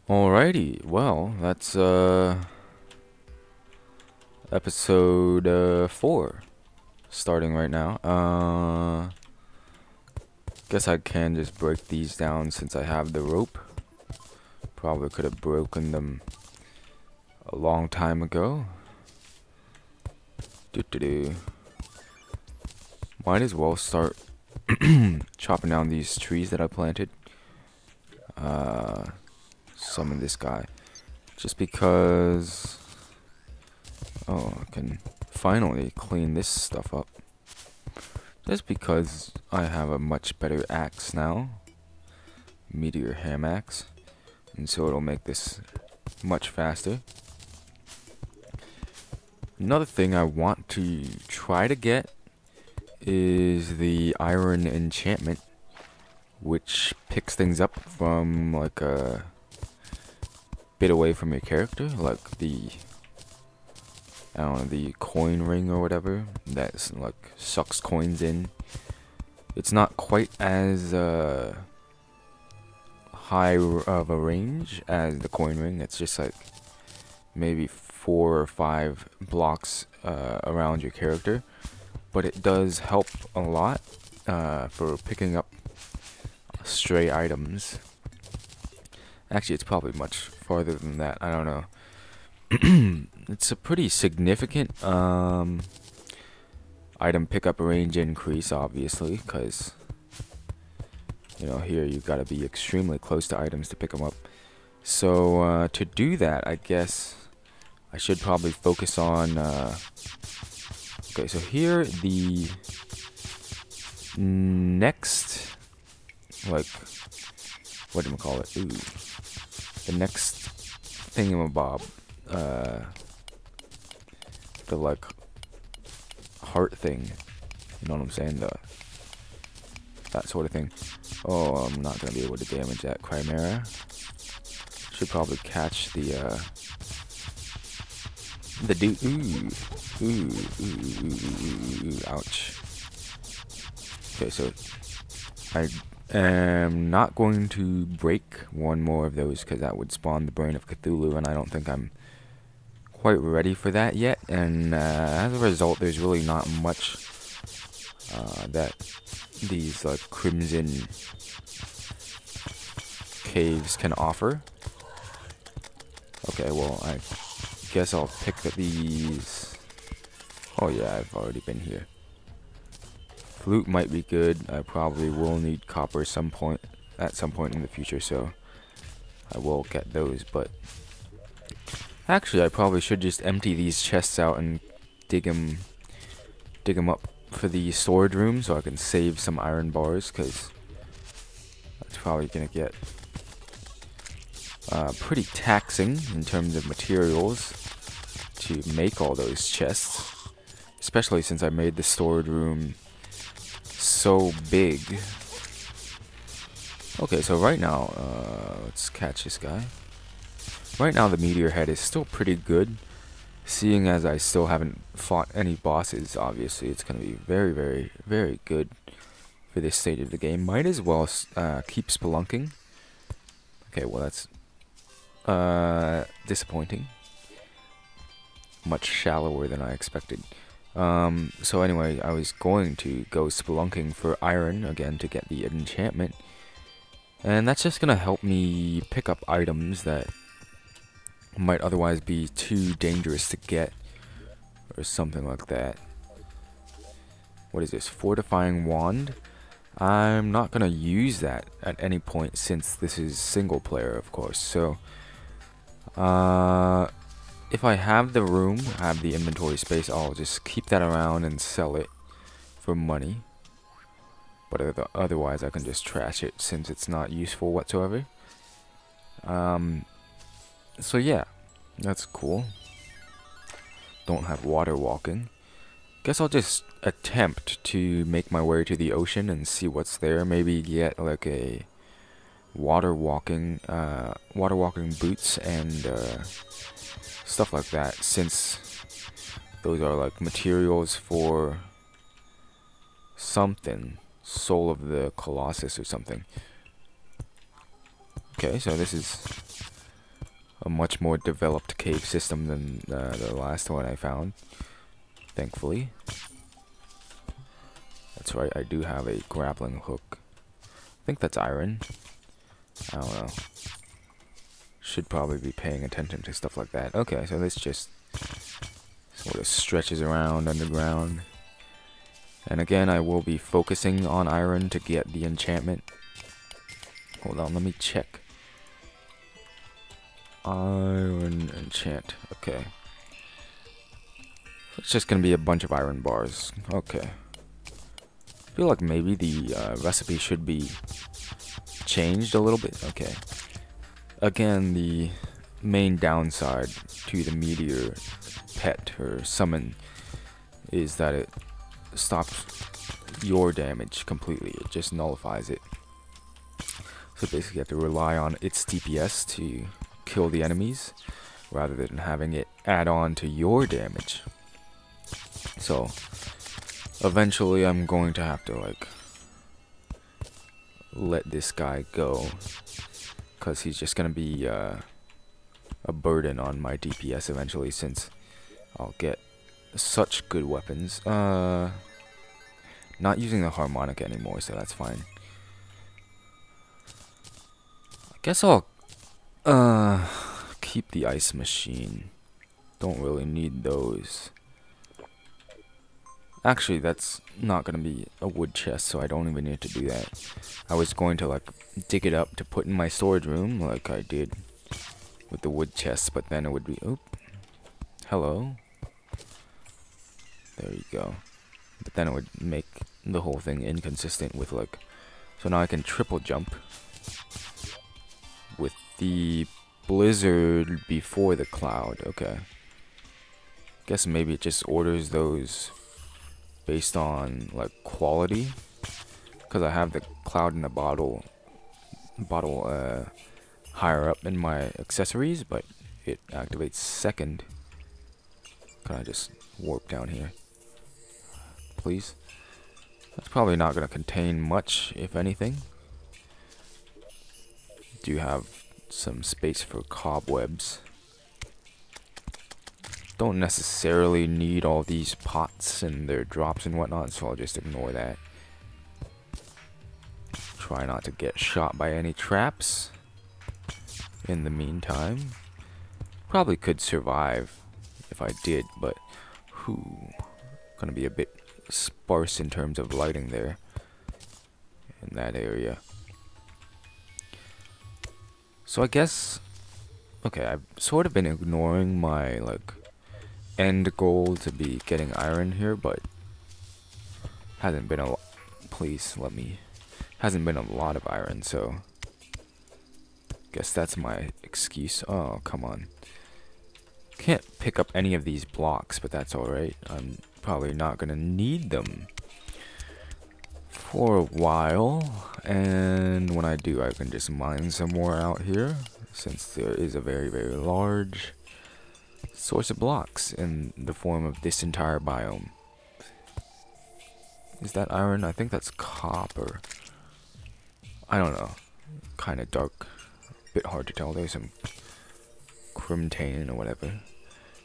Alrighty, well, that's episode 4 starting right now. Guess I can just break these down since I have the rope. Probably could have broken them a long time ago. Doo-doo-doo. Might as well start chopping down these trees that I planted. Summon this guy. Just because... Oh, I can finally clean this stuff up. Just because I have a much better axe now. Meteor ham axe. And so it'll make this much faster. Another thing I want to try to get is the iron enchantment, which picks things up from like a bit away from your character, like the I don't know, the coin ring or whatever that's like sucks coins in. It's not quite as high of a range as the coin ring. It's just like maybe 4 or 5 blocks around your character, but it does help a lot for picking up stray items. Actually, it's probably much farther than that. I don't know. It's a pretty significant item pickup range increase, obviously, because here you gotta be extremely close to items to pick them up. So to do that, I guess I should probably focus on. Okay, so here the next, like, what do we call it? Ooh, the next thingamabob. The like heart thing, you know what I'm saying? That sort of thing. Oh, I'm not gonna be able to damage that Chimera. Should probably catch the dude. Ooh, ouch. Okay, so I am not going to break one more of those because that would spawn the Brain of Cthulhu, and I don't think I'm quite ready for that yet. And as a result, there's really not much that these like Crimson caves can offer. Okay, well, I guess I'll pick these. Oh yeah, I've already been here. Flute might be good. I probably will need copper at some point in the future, so I will get those. But actually, I probably should just empty these chests out and dig them up for the storage room so I can save some iron bars, because that's probably gonna get pretty taxing in terms of materials to make all those chests, especially since I made the storage room so big. Okay, so right now, let's catch this guy. Right now the meteor head is still pretty good, seeing as I still haven't fought any bosses. Obviously it's going to be very, very, very good for this stage of the game. Might as well keep spelunking. Okay, well that's disappointing. Much shallower than I expected. So anyway, I was going to go spelunking for iron again to get the enchantment, and that's just gonna help me pick up items that might otherwise be too dangerous to get, or something like that. What is this? Fortifying wand? I'm not gonna use that at any point since this is single player, of course. So if I have the room, have the inventory space, I'll just keep that around and sell it for money. But otherwise I can just trash it since it's not useful whatsoever. So yeah, that's cool. Don't have water walking. Guess I'll just attempt to make my way to the ocean and see what's there. Maybe get like a water walking boots and stuff like that, since those are like materials for something, Soul of the Colossus or something. Okay, so this is a much more developed cave system than the last one I found, thankfully. That's right, I do have a grappling hook. I think that's iron. I don't know. Should probably be paying attention to stuff like that. Okay, so this just sort of stretches around underground. And again, I will be focusing on iron to get the enchantment. Hold on, let me check. Iron enchant. Okay. It's just gonna be a bunch of iron bars. Okay. I feel like maybe the recipe should be changed a little bit. Okay. Again, the main downside to the meteor pet or summon is that it stops your damage completely. It just nullifies it. So basically you have to rely on its DPS to kill the enemies rather than having it add on to your damage. So eventually I'm going to have to like let this guy go, because he's just gonna be a burden on my DPS eventually, since I'll get such good weapons. Not using the harmonic anymore, so that's fine. I guess I'll keep the ice machine. Don't really need those. Actually, that's not gonna be a wood chest, so I don't even need to do that. I was going to like dig it up to put in my storage room like I did with the wood chest, but then it would be, oop, hello. There you go. But then it would make the whole thing inconsistent with like, so now I can triple jump with the blizzard before the cloud. Okay. Guess maybe it just orders those based on like quality, because I have the cloud in the bottle higher up in my accessories, but it activates second. Can I just warp down here, please? That's probably not going to contain much, if anything. Do have some space for cobwebs. Don't necessarily need all these pots and their drops and whatnot, so I'll just ignore that. Try not to get shot by any traps in the meantime. Probably could survive if I did, but gonna be a bit sparse in terms of lighting there in that area. So I guess, okay, I've sort of been ignoring my like end goal to be getting iron here, but hasn't been a lot. Please let me. Hasn't been a lot of iron, so guess that's my excuse. Oh, come on. Can't pick up any of these blocks, but that's alright. I'm probably not gonna need them for a while, and when I do, I can just mine some more out here, since there is a very, very large source of blocks in the form of this entire biome. Is that iron? I think that's copper. I don't know. Kind of dark. Bit hard to tell. There's some crimtane or whatever.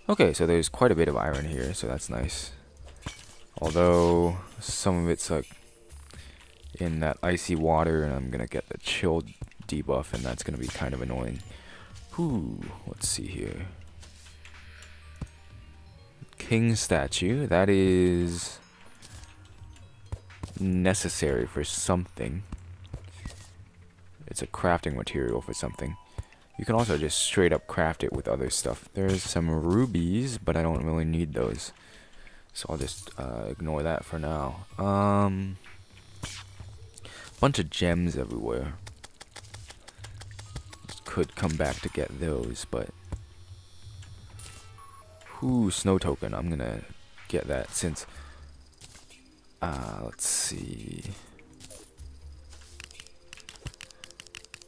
Okay, so there's quite a bit of iron here, so that's nice. Although some of it's like in that icy water, and I'm gonna get the chill debuff, and that's gonna be kind of annoying. Let's see here. King statue. That is necessary for something. It's a crafting material for something. You can also just straight up craft it with other stuff. There's some rubies, but I don't really need those, so I'll just ignore that for now. Bunch of gems everywhere. Could come back to get those, but snow token. I'm gonna get that since let's see.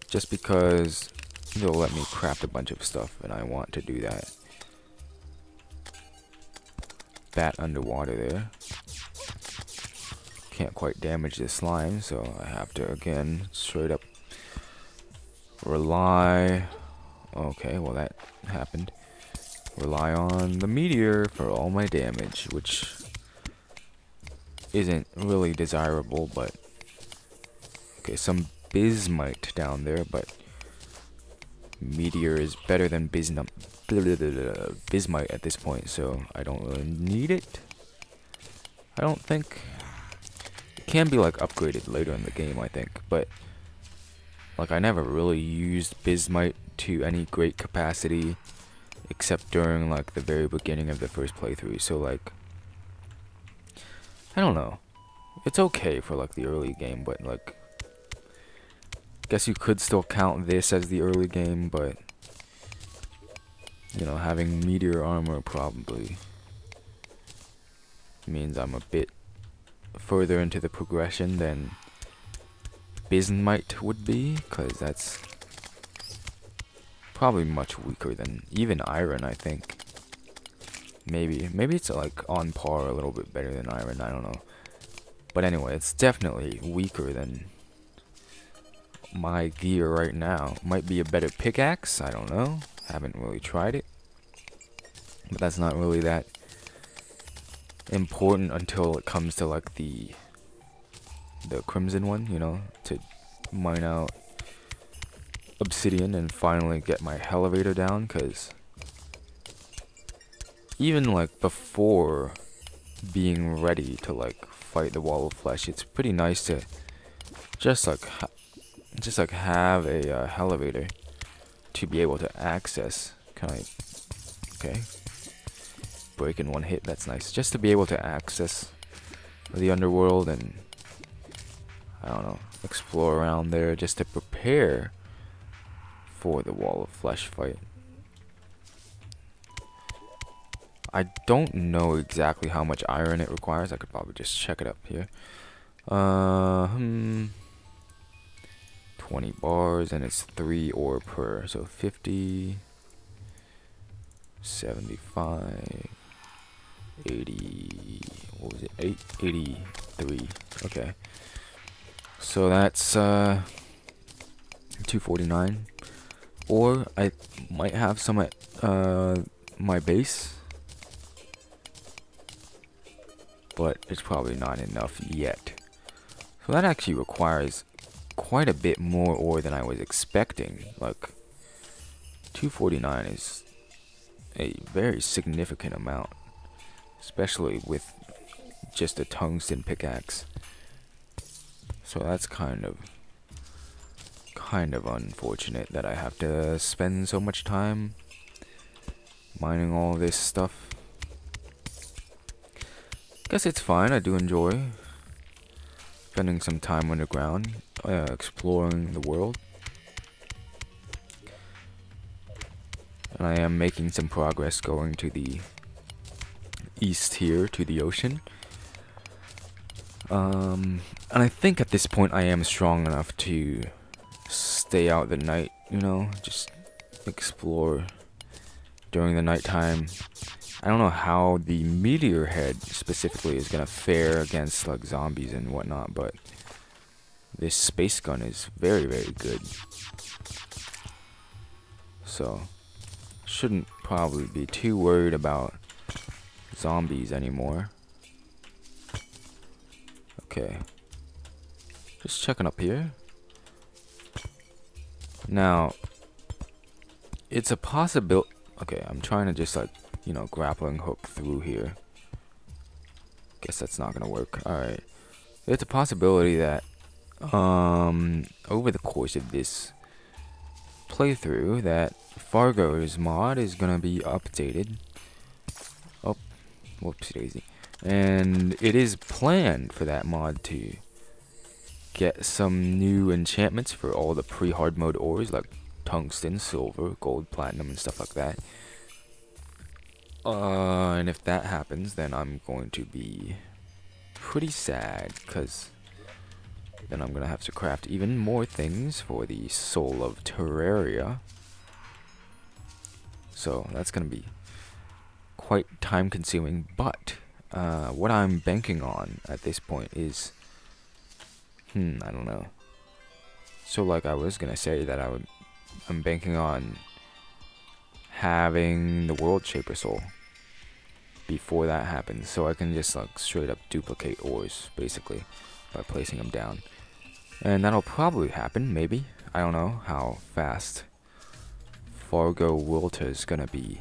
Just because they'll let me craft a bunch of stuff, and I want to do that. Bat underwater there. Can't quite damage this slime, so I have to again straight up rely Okay, well that happened. Rely on the meteor for all my damage, which isn't really desirable, but... Okay, some bismite down there, but... Meteor is better than bismite at this point, so I don't really need it. I don't think. It can be like upgraded later in the game, I think, but like I never really used bismite to any great capacity except during like the very beginning of the first playthrough, so like I don't know. It's okay for like the early game, but like guess you could still count this as the early game, but you know, having meteor armor probably means I'm a bit further into the progression than bismite would be, because that's probably much weaker than even iron, I think. Maybe it's like on par, a little bit better than iron, I don't know. But anyway, it's definitely weaker than my gear right now. Might be a better pickaxe, I don't know. Haven't really tried it. But that's not really that important until it comes to like the crimson one, you know, to mine out obsidian and finally get my elevator down, because even like before being ready to like fight the wall of flesh, it's pretty nice to just like have a elevator to be able to access. Okay, break in one hit, that's nice. Just to be able to access the underworld and I don't know, explore around there, just to prepare for the wall of flesh fight. I don't know exactly how much iron it requires. I could probably just check it up here. 20 bars, and it's 3 ore per. So 50, 75, 80. What was it? 83. Okay. So that's 249. Or I might have some at my base, but it's probably not enough yet. So that actually requires quite a bit more ore than I was expecting. Like 249 is a very significant amount, especially with just a tungsten pickaxe. So that's kind of unfortunate that I have to spend so much time mining all this stuff. Guess it's fine. I do enjoy spending some time underground, exploring the world. And I am making some progress going to the east here, to the ocean. And I think at this point I am strong enough to stay out the night, you know, just explore during the nighttime. I don't know how the meteor head specifically is gonna fare against like zombies and whatnot, but this space gun is very, very good. So shouldn't probably be too worried about zombies anymore. Okay, just checking up here. Now, it's a possibility. Okay, I'm trying to just like, you know, grappling hook through here. Guess that's not gonna work. Alright. It's a possibility that over the course of this playthrough that Fargo's mod is gonna be updated. Oh, whoopsie daisy. And it is planned for that mod to get some new enchantments for all the pre-hard mode ores like tungsten, silver, gold, platinum, and stuff like that. And if that happens, then I'm going to be pretty sad, because then I'm gonna have to craft even more things for the soul of Terraria. So that's gonna be quite time consuming, but what I'm banking on at this point is I don't know. So like I was gonna say that I'm banking on having the World Shaper Soul before that happens, so I can just like straight up duplicate ores basically by placing them down. And that'll probably happen, maybe. I don't know how fast Fargo Wilta is gonna be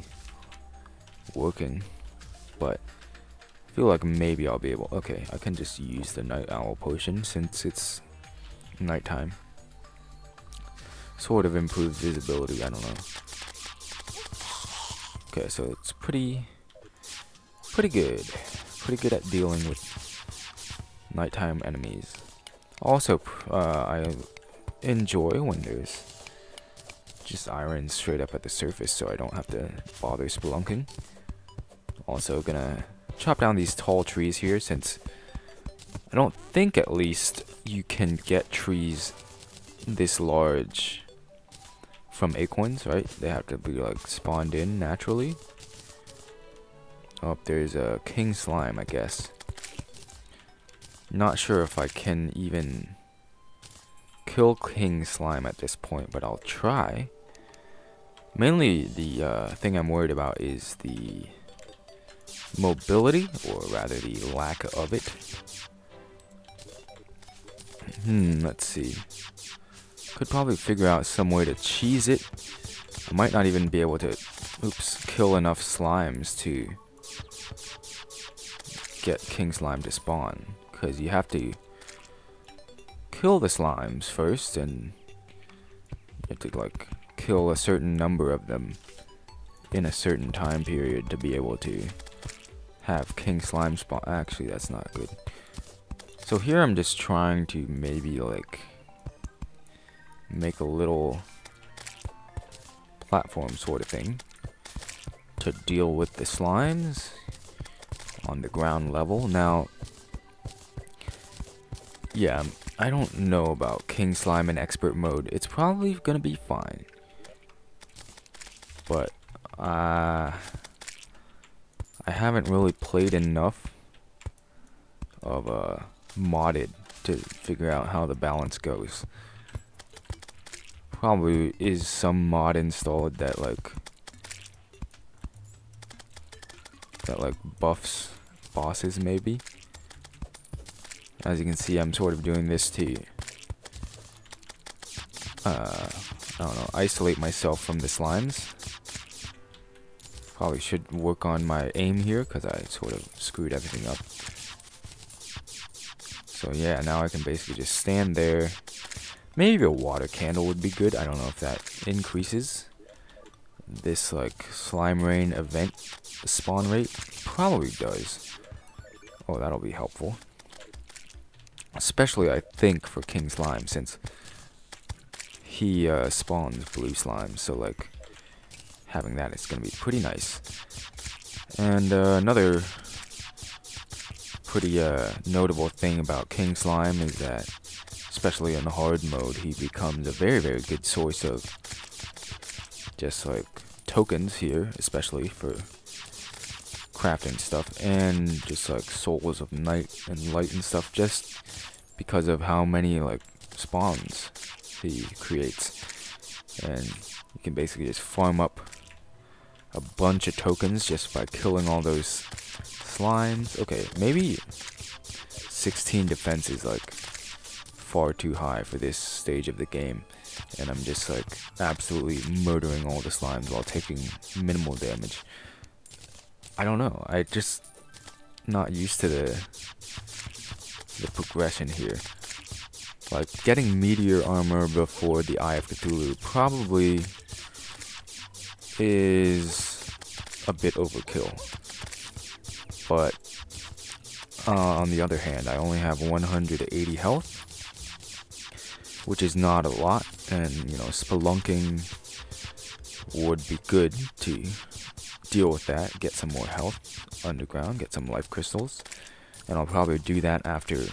working, but I feel like maybe I'll be able. Okay, I can just use the Night Owl potion since it's nighttime. Sort of improved visibility, I don't know. Okay, so it's pretty good. Pretty good at dealing with nighttime enemies. Also, I enjoy when there's just iron straight up at the surface, so I don't have to bother spelunking. Also gonna chop down these tall trees here, since I don't think at least you can get trees this large from acorns, right? They have to be like spawned in naturally. Oh, there's a king slime, I guess. Not sure if I can even kill king slime at this point, but I'll try. Mainly the thing I'm worried about is the mobility, or rather the lack of it. Let's see. Could probably figure out some way to cheese it. I might not even be able to, kill enough slimes to get king slime to spawn, because you have to kill the slimes first, and you have to like kill a certain number of them in a certain time period to be able to have king slime spawn. Actually, that's not good. So here I'm just trying to maybe like make a little platform sort of thing to deal with the slimes on the ground level. Now, yeah, I don't know about king slime in expert mode. It's probably gonna be fine, but I haven't really played enough of modded to figure out how the balance goes. Probably is some mod installed that like buffs bosses, maybe. As you can see, I'm sort of doing this to I don't know, isolate myself from the slimes. Probably should work on my aim here, because I sort of screwed everything up. So yeah, now I can basically just stand there. Maybe a water candle would be good. I don't know if that increases this like slime rain event spawn rate. Probably does. Oh, that'll be helpful. Especially, I think, for king slime, since he spawns blue slime. So like having that is gonna be pretty nice. And another pretty notable thing about king slime is that, especially in hard mode, he becomes a very, very good source of just like tokens here, especially for crafting stuff, and just like souls of night and light and stuff, just because of how many like spawns he creates. And you can basically just farm up a bunch of tokens just by killing all those slimes. Okay, maybe 16 defense is like far too high for this stage of the game, and I'm just like absolutely murdering all the slimes while taking minimal damage. I don't know, I just not used to the progression here. Like, getting meteor armor before the Eye of Cthulhu probably is a bit overkill, but on the other hand, I only have 180 health, which is not a lot, and you know, spelunking would be good to deal with that, get some more health underground, get some life crystals, and I'll probably do that after.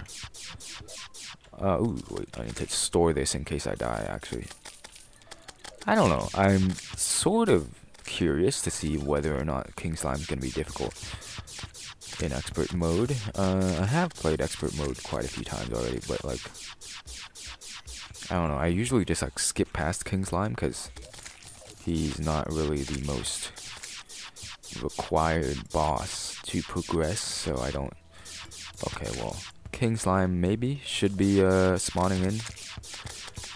Ooh, wait, I need to store this in case I die, actually. I don't know, I'm sort of curious to see whether or not King Slime's gonna be difficult in expert mode. I have played expert mode quite a few times already, but like, I don't know, I usually just like skip past King Slime because he's not really the most required boss to progress, so I don't... Okay, well, King Slime maybe should be spawning in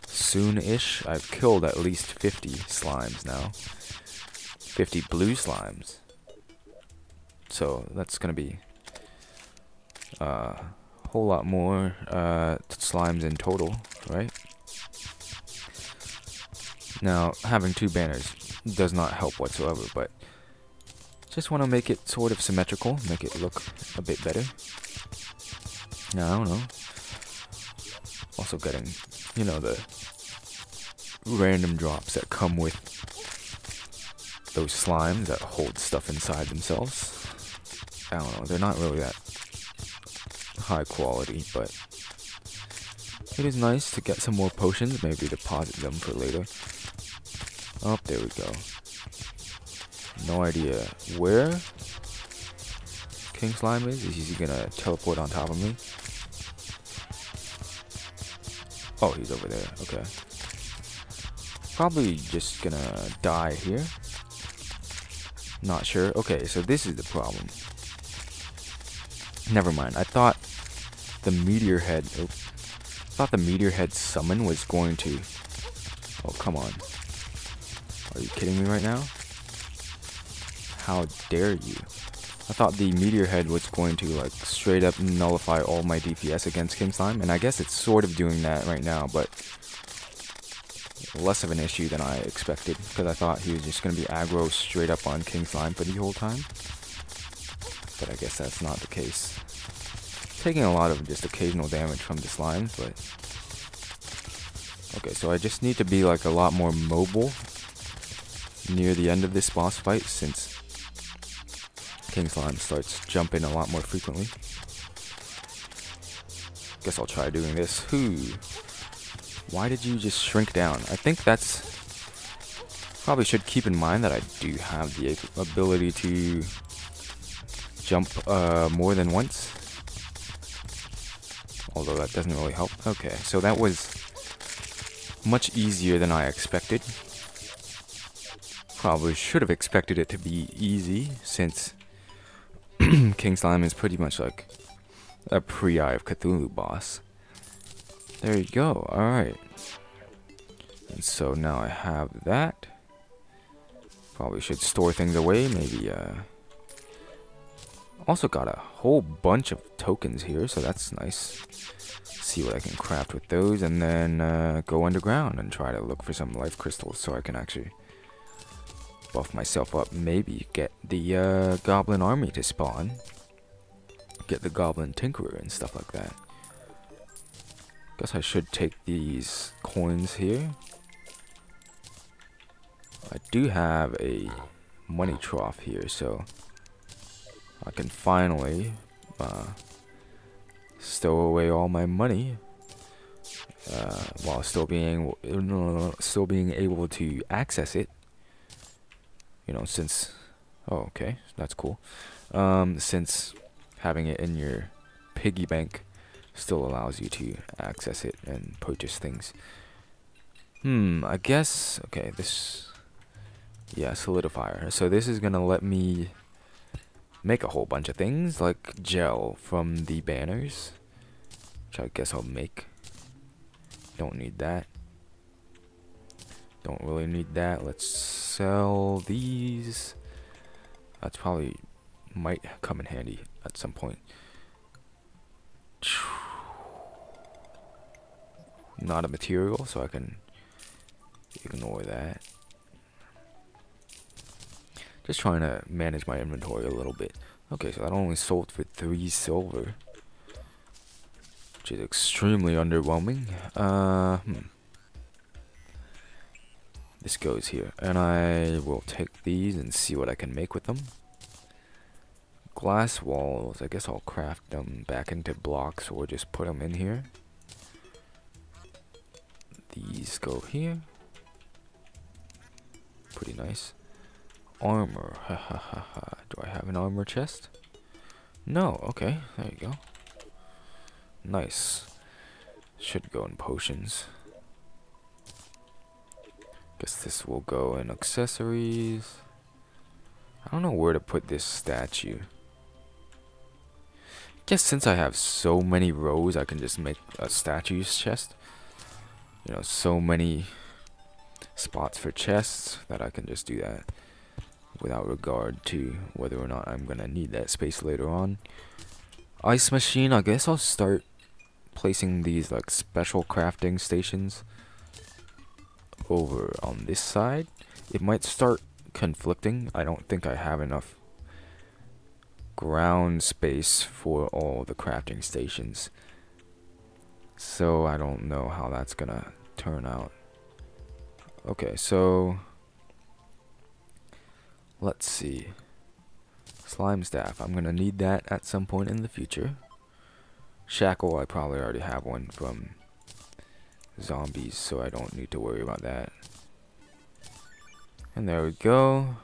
soon-ish. I've killed at least 50 slimes now. 50 blue slimes. So that's gonna be a whole lot more slimes in total, right? Now, having 2 banners does not help whatsoever, but just want to make it sort of symmetrical, make it look a bit better. Now, I don't know. Also getting, you know, the random drops that come with those slimes that hold stuff inside themselves. I don't know, they're not really that high quality, but it is nice to get some more potions, maybe deposit them for later. Oh, there we go. No idea where King Slime is. Is he gonna teleport on top of me? Oh, he's over there. Okay. Probably just gonna die here. Not sure. Okay, so this is the problem. Never mind. I thought the meteor head... I thought the meteor head summon was going to... Oh, come on. Are you kidding me right now? How dare you? I thought the meteor head was going to like straight up nullify all my DPS against King Slime, and I guess it's sort of doing that right now, but less of an issue than I expected, because I thought he was just going to be aggro straight up on King Slime for the whole time. But I guess that's not the case. Taking a lot of just occasional damage from the slimes, but... Okay, so I just need to be like a lot more mobile near the end of this boss fight, since King Slime starts jumping a lot more frequently. Guess I'll try doing this. Why did you just shrink down? I think that's... Probably should keep in mind that I do have the ability to jump more than once. Although that doesn't really help. Okay, so that was much easier than I expected. Probably should have expected it to be easy, since King Slime is pretty much like a pre-Eye of Cthulhu boss. There you go, alright. And so now I have that. Probably should store things away, maybe, also got a whole bunch of tokens here, so that's nice. See what I can craft with those, and then go underground and try to look for some life crystals so I can actually buff myself up. Maybe get the goblin army to spawn. Get the goblin tinkerer and stuff like that. Guess I should take these coins here. I do have a money trough here, so I can finally stow away all my money while still being able to access it. You know, since... Oh, okay, that's cool. Since having it in your piggy bank still allows you to access it and purchase things. I guess... Okay, this... Yeah, solidifier. So this is gonna let me make a whole bunch of things, like gel from the banners, which I guess I'll make. Don't need that. Don't really need that. Let's sell these. That's probably might come in handy at some point. Not a material, so I can ignore that. Just trying to manage my inventory a little bit. Okay, so that only sold for 3 silver, which is extremely underwhelming. This goes here, and I will take these and see what I can make with them. Glass walls, I guess I'll craft them back into blocks or just put them in here. These go here. Pretty nice. Armor, ha ha ha ha. Do I have an armor chest? No, okay, there you go. Nice. Should go in potions. Guess this will go in accessories. I don't know where to put this statue. Guess since I have so many rows, I can just make a statue's chest. You know, so many spots for chests that I can just do that without regard to whether or not I'm gonna need that space later on. Ice machine, I guess I'll start placing these like special crafting stations over on this side. It might start conflicting. I don't think I have enough ground space for all the crafting stations, so I don't know how that's gonna turn out. Okay, so let's see. Slime staff, I'm gonna need that at some point in the future. Shackle, I probably already have one from zombies, so I don't need to worry about that. And there we go.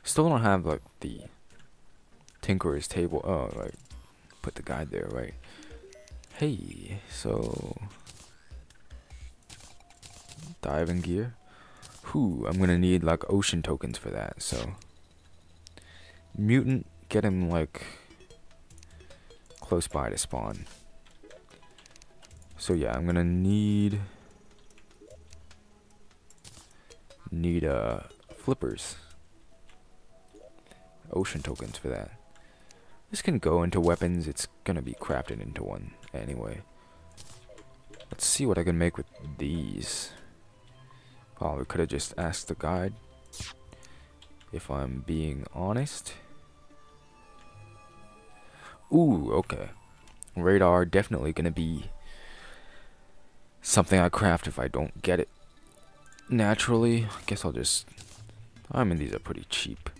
Still don't have like the Tinkerer's table. Oh, right. Put the guide there, right? Hey, so diving gear. Whew, I'm gonna need like ocean tokens for that, so mutant, get him like close by to spawn. So yeah, I'm gonna need flippers, ocean tokens for that. This can go into weapons. It's gonna be crafted into one anyway. Let's see what I can make with these. Probably could have just asked the guide, if I'm being honest. Ooh, okay. Radar, definitely gonna be something I craft if I don't get it naturally. I guess I'll just... I mean, these are pretty cheap.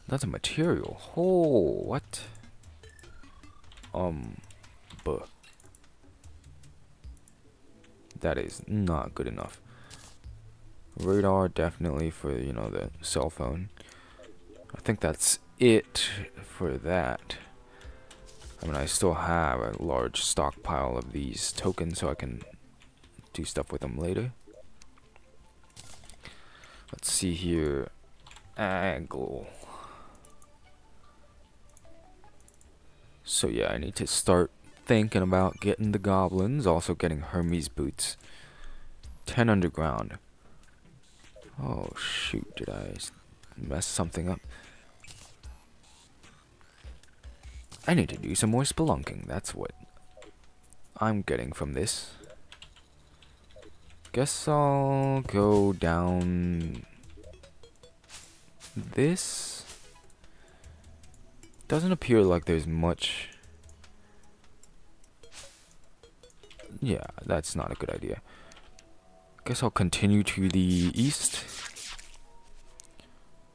That's a material. Oh, what? But that is not good enough. Radar, definitely for, you know, the cell phone. I think that's it for that. I mean, I still have a large stockpile of these tokens, so I can do stuff with them later. Let's see here. Angle. So yeah, I need to start thinking about getting the goblins, also getting Hermes boots. 10 underground. Oh shoot, did I mess something up? I need to do some more spelunking, that's what I'm getting from this. Guess I'll go down this. Doesn't appear like there's much. Yeah, that's not a good idea. Guess I'll continue to the east.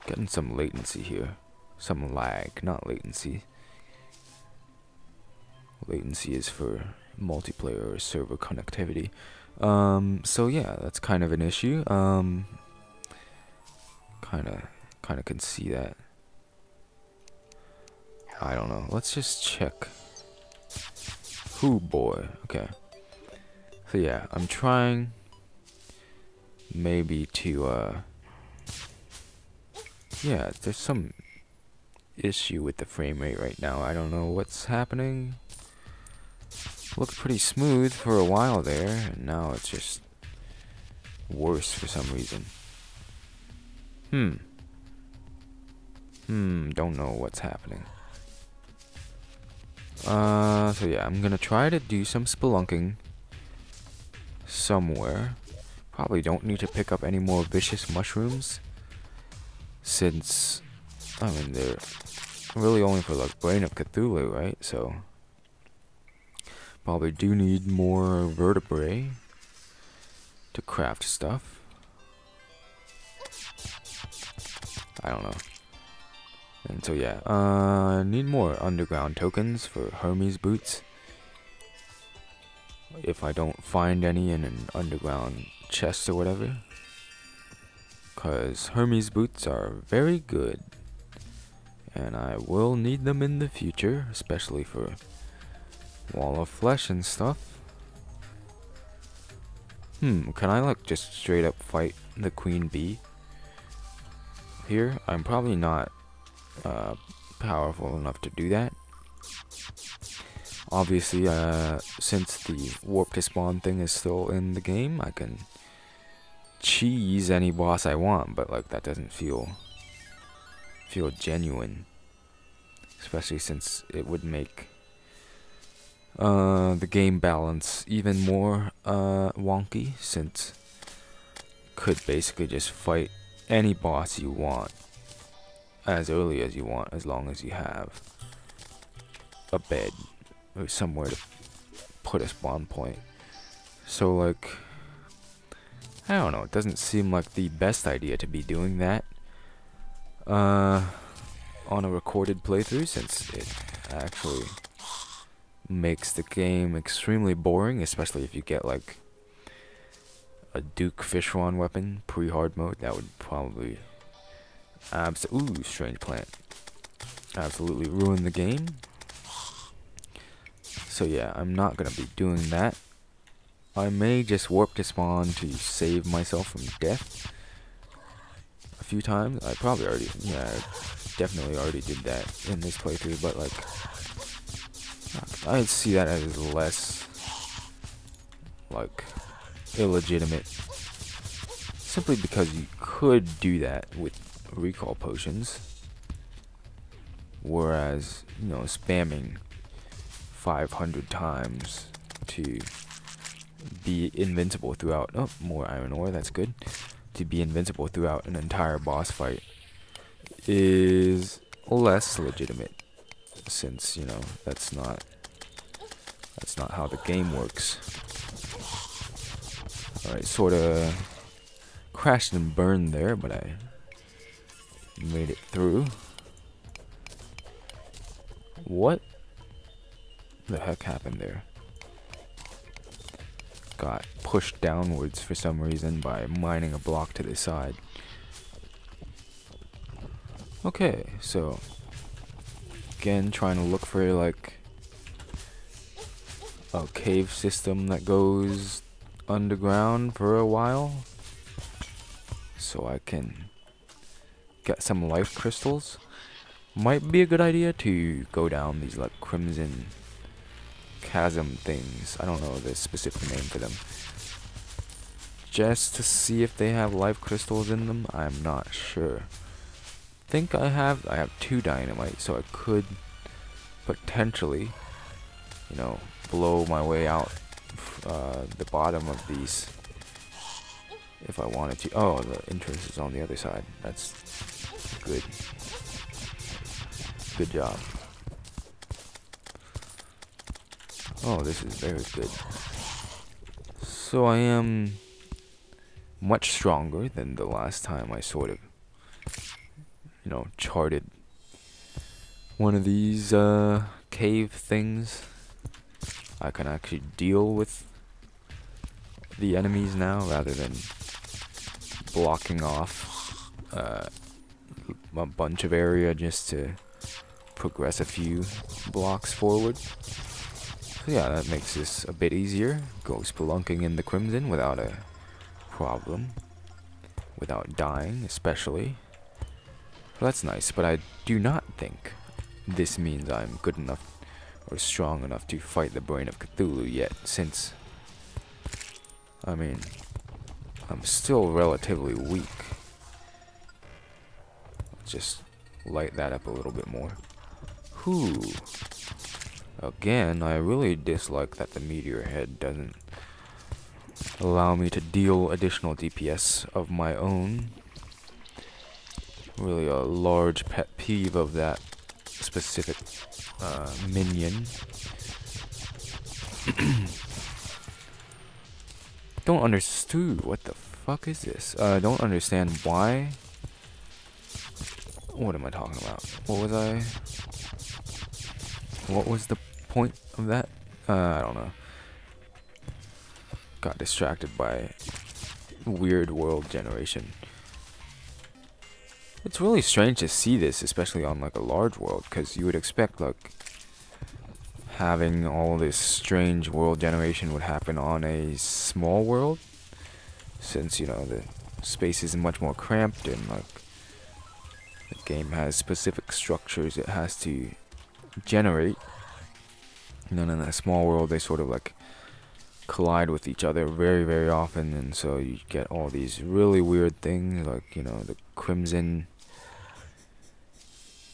Getting some latency here. Some lag, not latency. Latency is for multiplayer or server connectivity. So yeah, that's kind of an issue. Kinda can see that. I don't know. Let's just check. Ooh boy. Okay. So yeah, I'm trying maybe to yeah, there's some issue with the frame rate right now. I don't know what's happening. Looked pretty smooth for a while there, and now it's just worse for some reason. Don't know what's happening. So yeah, I'm gonna try to do some spelunking somewhere. Probably don't need to pick up any more vicious mushrooms, since, I mean, they're really only for like Brain of Cthulhu, right? So probably do need more vertebrae to craft stuff. I don't know. And so yeah, need more underground tokens for Hermes boots. If I don't find any in an underground chest or whatever. Cause Hermes boots are very good. And I will need them in the future, especially for Wall of Flesh and stuff. Can I like just straight up fight the queen bee here? I'm probably not powerful enough to do that. Obviously, since the warp to spawn thing is still in the game, I can cheese any boss I want, but like that doesn't feel genuine, especially since it would make the game balance even more wonky, since could basically just fight any boss you want as early as you want, as long as you have a bed or somewhere to put a spawn point. So like, I don't know, it doesn't seem like the best idea to be doing that on a recorded playthrough, since it actually makes the game extremely boring, especially if you get like a Duke Fishron weapon pre-hard mode. That would probably ooh, strange plant, absolutely ruin the game. So yeah, I'm not gonna be doing that. I may just warp to spawn to save myself from death a few times. I probably already, yeah, definitely already did that in this playthrough, but like, I'd see that as less like illegitimate, simply because you could do that with recall potions, whereas, you know, spamming 500 times to be invincible throughout, oh, more iron ore, that's good, to be invincible throughout an entire boss fight is less legitimate, since, you know, that's not how the game works. Alright, sorta crashed and burned there, but I made it through. What the heck happened there? Got pushed downwards for some reason by mining a block to the side. Okay, so again, trying to look for like a cave system that goes underground for a while, so I can get some life crystals. Might be a good idea to go down these like crimson chasm things. I don't know the specific name for them, just to see if they have life crystals in them. I'm not sure. Think I have 2 dynamite, so I could potentially, you know, blow my way out the bottom of these if I wanted to. Oh, the entrance is on the other side. That's good. Good job. Oh, this is very good. So I am much stronger than the last time I sort of, you know, charted one of these cave things. I can actually deal with the enemies now, rather than blocking off a bunch of area just to progress a few blocks forward. So yeah, that makes this a bit easier. Go spelunking in the crimson without a problem, without dying especially. So that's nice, but I do not think this means I'm good enough or strong enough to fight the Brain of Cthulhu yet, since, I mean, I'm still relatively weak. Let's just light that up a little bit more. Whew. Again, I really dislike that the meteor head doesn't allow me to deal additional DPS of my own. Really a large pet peeve of that specific minion. Don't understand. What the fuck is this? Don't understand why. What am I talking about? What was the point of that? I don't know. Got distracted by weird world generation. It's really strange to see this, especially on like a large world, because you would expect like having all this strange world generation would happen on a small world. since, you know, the space is much more cramped and, like, the game has specific structures it has to generate. And then in a small world, they sort of, like, collide with each other very, very often, and so you get all these really weird things, like, you know, the Crimson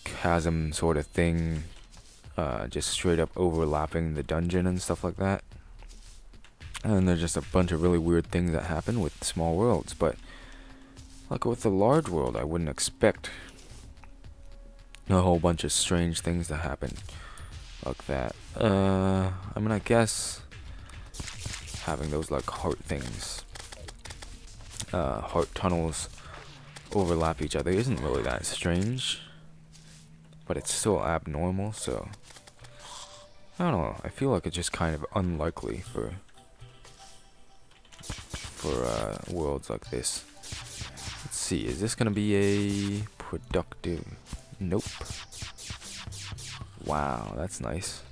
Chasm sort of thing, just straight up overlapping the dungeon and stuff like that. And there's just a bunch of really weird things that happen with small worlds, but like with the large world, I wouldn't expect a whole bunch of strange things to happen like that. I mean, I guess having those like heart things, heart tunnels overlap each other isn't really that strange, but it's still abnormal, so I don't know, I feel like it's just kind of unlikely for worlds like this. Let's see, is this gonna be a productive? Nope. Wow, that's nice.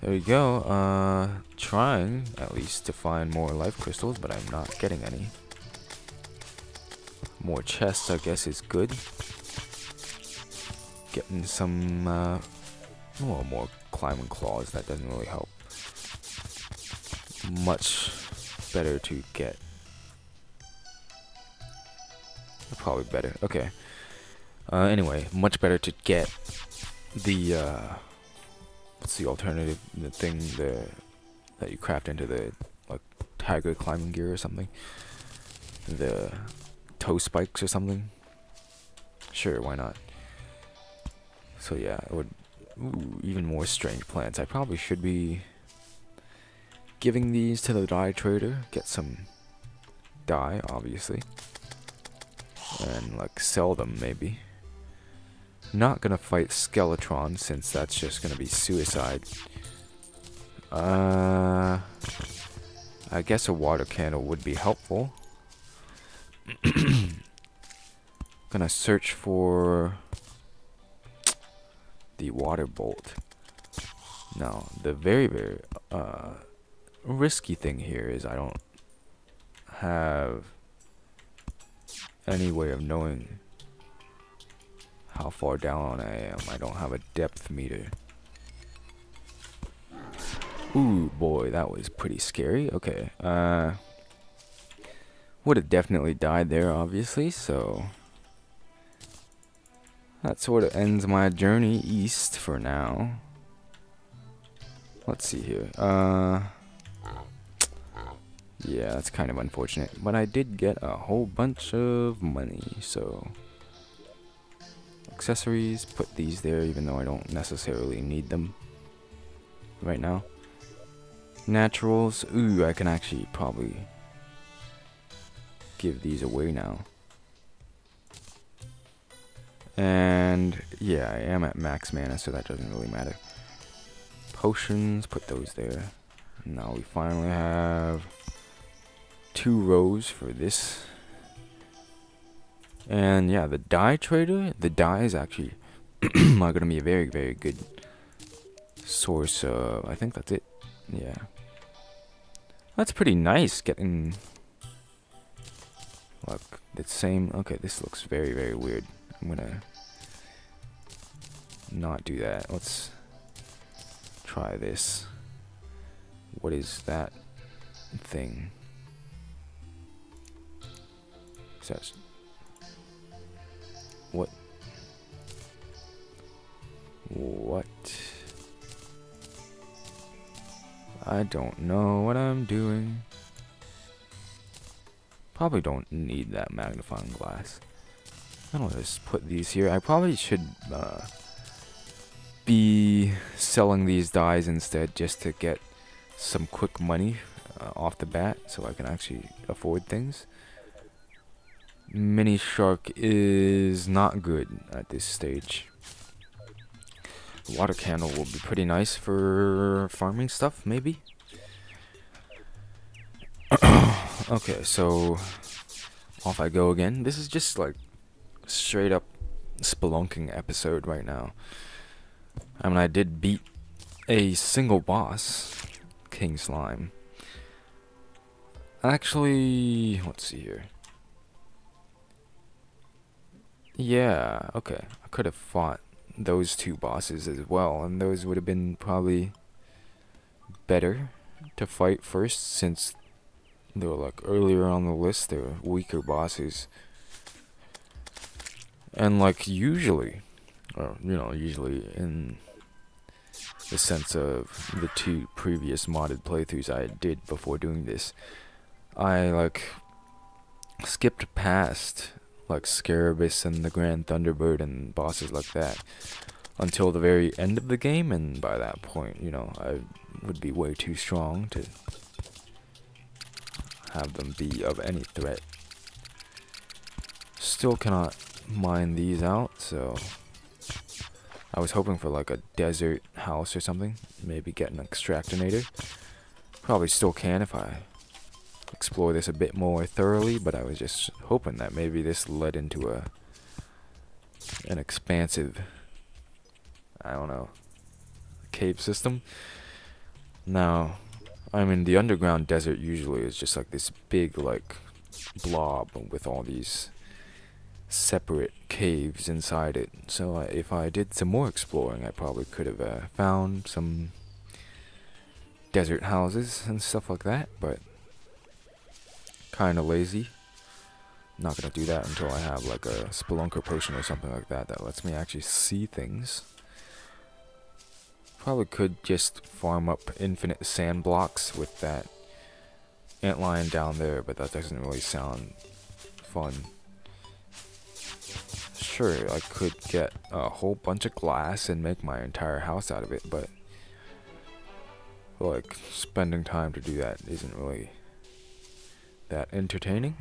There you go. Trying at least to find more life crystals, but I'm not getting any. More chests, I guess, is good. Getting some, well, more climbing claws. That doesn't really help. Much better to get. Probably better. Okay. Anyway, much better to get the what's the alternative? The thing that you craft into the like tiger climbing gear or something. The toe spikes or something. Sure, why not? So yeah, it would. Ooh, even more strange plants. I probably should be giving these to the dye trader. Get some dye, obviously, and like sell them maybe. Not gonna fight Skeletron since that's just gonna be suicide. I guess a water candle would be helpful. Gonna search for the water bolt. Now, the very, very risky thing here is I don't have any way of knowing how far down I am. I don't have a depth meter. Ooh, boy, that was pretty scary. Okay, would have definitely died there, obviously, so that sort of ends my journey east for now. Let's see here. Yeah, that's kind of unfortunate, but I did get a whole bunch of money, so accessories, put these there even though I don't necessarily need them right now. Naturals, ooh, I can actually probably give these away now. And yeah, I am at max mana, so that doesn't really matter. Potions, put those there. Now we finally have 2 rows for this. And yeah, the dye trader, the dye is actually are gonna be a very, very good source of, I think that's it. Yeah. That's pretty nice, getting like the same. Okay, this looks very, very weird. I'm gonna not do that. Let's try this. What is that thing? Is that what? What? I don't know what I'm doing. Probably don't need that magnifying glass. I don't just put these here. I probably should be selling these dyes instead, just to get some quick money off the bat, so I can actually afford things. Mini shark is not good at this stage. Water candle will be pretty nice for farming stuff, maybe. Okay, so off I go again. This is just like straight up spelunking episode right now. I mean, I did beat a single boss, King Slime. Actually, let's see here. Yeah, okay. I could have fought those two bosses as well, and those would have been probably better to fight first, since they were like earlier on the list. They were weaker bosses, and like usually, or usually in the sense of the two previous modded playthroughs I did before doing this, I like skipped past like Scarabus and the Grand Thunderbird and bosses like that until the very end of the game, and by that point, I would be way too strong to have them be of any threat. Still cannot mine these out, so I was hoping for like a desert house or something, maybe get an extractinator. Probably still can if I explore this a bit more thoroughly, but I was just hoping that maybe this led into an expansive, I don't know, cave system. Now, I mean, the underground desert usually is just like this big like blob with all these separate caves inside it. So if I did some more exploring, I probably could have found some desert houses and stuff like that, but kind of lazy. Not gonna do that until I have like a Spelunker potion or something like that that lets me actually see things. Probably could just farm up infinite sand blocks with that antlion down there, but that doesn't really sound fun. Sure, I could get a whole bunch of glass and make my entire house out of it, but like spending time to do that isn't really that entertaining.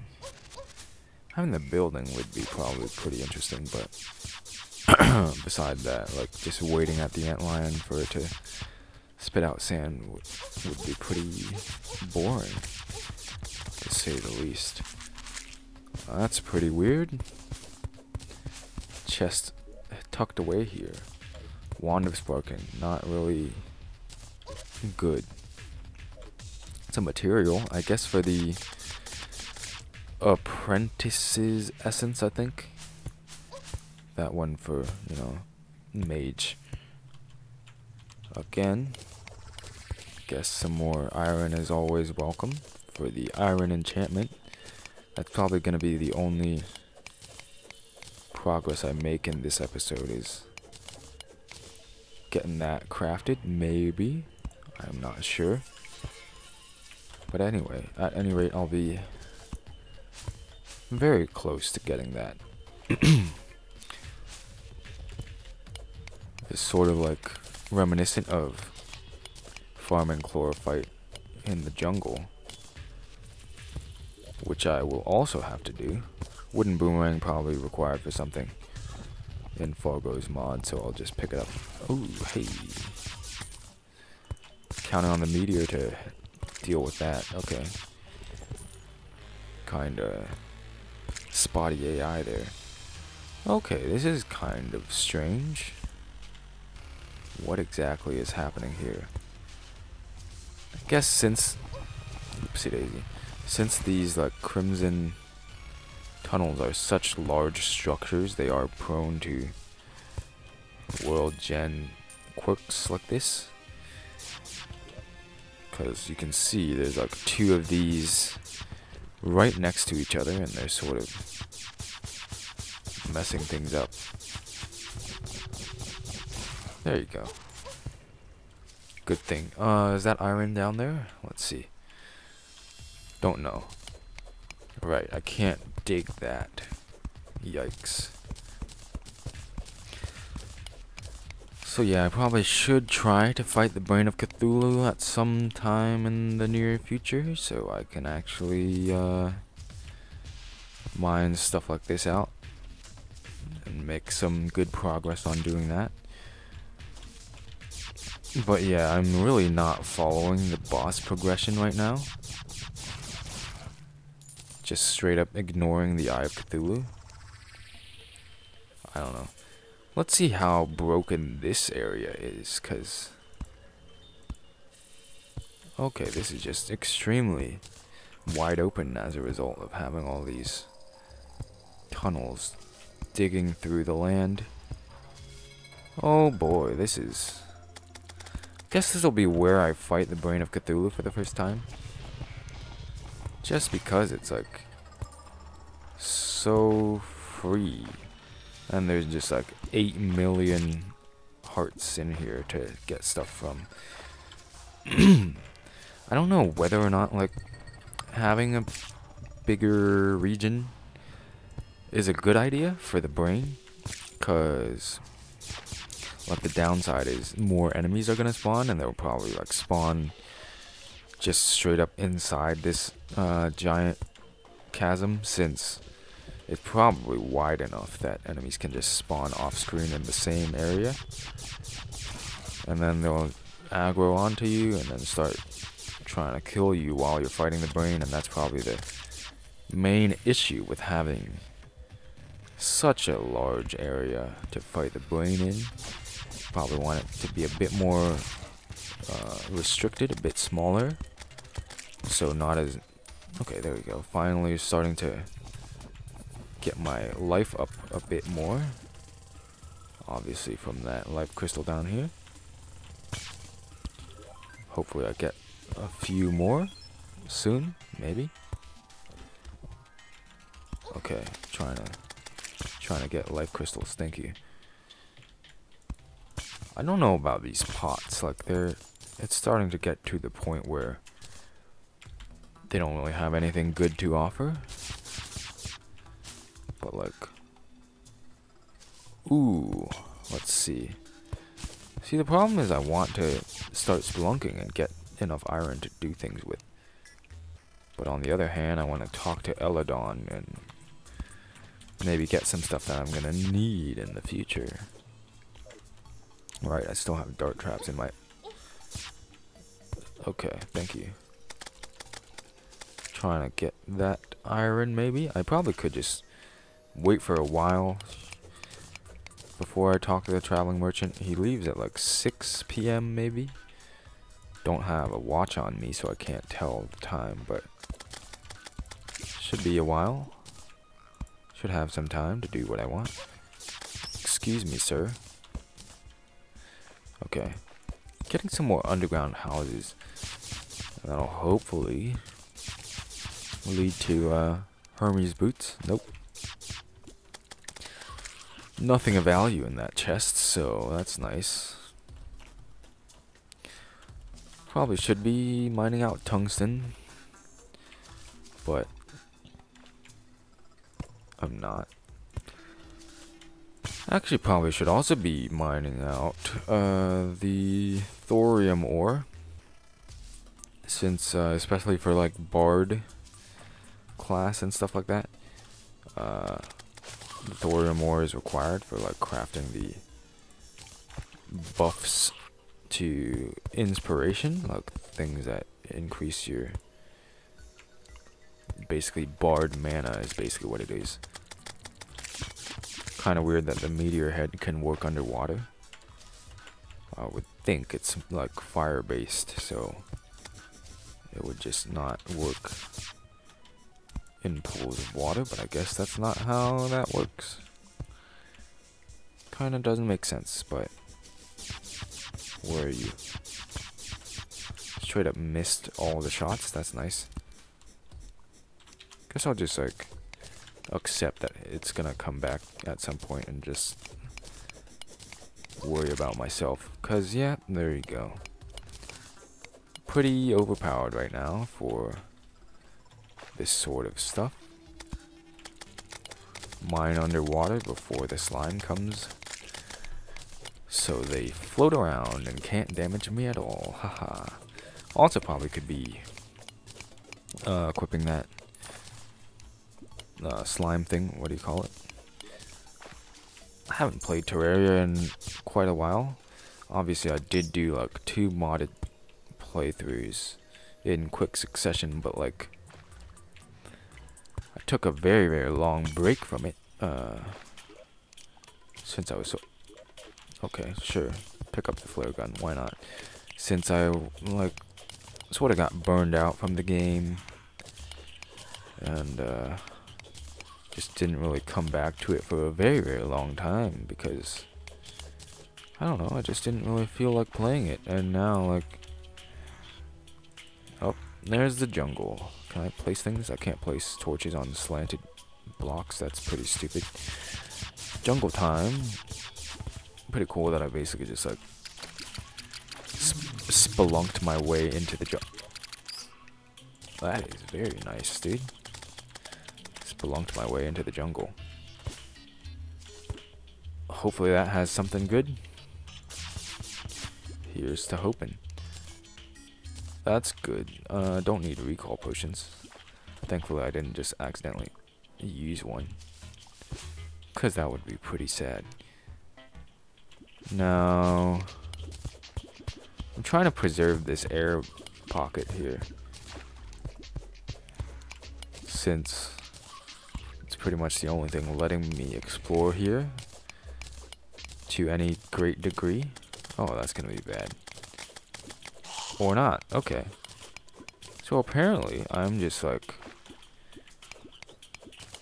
Having the building would be probably pretty interesting, but besides that, like just waiting at the antlion for it to spit out sand would be pretty boring, to say the least. That's pretty weird. Chest tucked away here. Wand of Sparking, not really good. It's a material, I guess, for the apprentice's essence, I think. That one for, mage. Again, guess some more iron is always welcome for the iron enchantment. That's probably going to be the only progress I make in this episode, is getting that crafted, maybe. I'm not sure. But anyway, at any rate, I'll be very close to getting that. It's sort of like reminiscent of farming chlorophyte in the jungle, which I will also have to do. Wooden boomerang probably required for something in Fargo's mod, so I'll just pick it up. Oh, hey. Counting on the meteor to deal with that. Okay. Kinda spotty AI there. Okay, this is kind of strange. What exactly is happening here? I guess since these like crimson tunnels are such large structures, they are prone to world gen quirks like this. Because you can see there's like two of these right next to each other, and they're sort of messing things up. There you go. Good thing. Is that iron down there? Let's see. Don't know. Right, I can't dig that. Yikes. So yeah, I probably should try to fight the Brain of Cthulhu at some time in the near future, so I can actually mine stuff like this out and make some good progress on doing that. But yeah, I'm really not following the boss progression right now. Just straight up ignoring the Eye of Cthulhu. I don't know. Let's see how broken this area is, cause okay, this is just extremely wide open as a result of having all these tunnels digging through the land. Oh boy, this is... Guess this will be where I fight the Brain of Cthulhu for the first time. Just because it's like so free. And there's just like 8 million hearts in here to get stuff from. I don't know whether or not like having a bigger region is a good idea for the brain, cause like the downside is more enemies are gonna spawn, and they'll probably like spawn just straight up inside this giant chasm, since it's probably wide enough that enemies can just spawn off screen in the same area, and then they'll aggro onto you and then start trying to kill you while you're fighting the brain. And that's probably the main issue with having such a large area to fight the brain in. Probably want it to be a bit more restricted, a bit smaller, so not as... Okay, there we go. Finally starting to get my life up a bit more, obviously from that life crystal down here. Hopefully I get a few more soon, maybe. Okay, trying to get life crystals. Thank you. I don't know about these pots. Like it's starting to get to the point where they don't really have anything good to offer. But like, ooh, let's see. See, the problem is I want to start spelunking and get enough iron to do things with. But on the other hand, I want to talk to Eladon and maybe get some stuff that I'm gonna need in the future. Right, I still have dart traps in my... Okay, thank you. Trying to get that iron, maybe? I probably could just wait for a while before I talk to the traveling merchant. He leaves at like 6 p.m. maybe? Don't have a watch on me, so I can't tell the time, but should be a while. Should have some time to do what I want. Excuse me, sir. Okay. Getting some more underground houses. That'll hopefully lead to Hermes boots. Nope. Nothing of value in that chest, so that's nice. Probably should be mining out tungsten, but I'm not. Actually, probably should also be mining out the thorium ore, since especially for like bard class and stuff like that, the thorium ore is required for like crafting the buffs to inspiration, like things that increase your basically bard mana is basically what it is. Kind of weird that the meteor head can work underwater. I would think it's like fire based, so it would just not work in pools of water, but I guess that's not how that works. Kind of doesn't make sense, but where are you? Straight up missed all the shots. That's nice. Guess I'll just like accept that it's gonna come back at some point and just worry about myself. Cause yeah, there you go. Pretty overpowered right now for this sort of stuff. Mine underwater before the slime comes, so they float around and can't damage me at all. Haha. Also probably could be equipping that slime thing. What do you call it? I haven't played Terraria in quite a while. Obviously I did do like 2 modded playthroughs in quick succession, but like I took a very, very long break from it since I was so... Okay, sure, pick up the flare gun, why not? Since I like sort of got burned out from the game and just didn't really come back to it for a very, very long time because I don't know, I just didn't really feel like playing it. And now, like, oh, there's the jungle. Can I place things? I can't place torches on slanted blocks. That's pretty stupid. Jungle time. Pretty cool that I basically just like spelunked my way into the jungle. That is very nice, dude. Spelunked my way into the jungle. Hopefully that has something good. Here's to hoping. That's good. Don't need recall potions. Thankfully I didn't just accidentally use one, cause that would be pretty sad. Now I'm trying to preserve this air pocket here, since it's pretty much the only thing letting me explore here to any great degree. Oh, that's gonna be bad. Or not. Okay. So apparently, I'm just like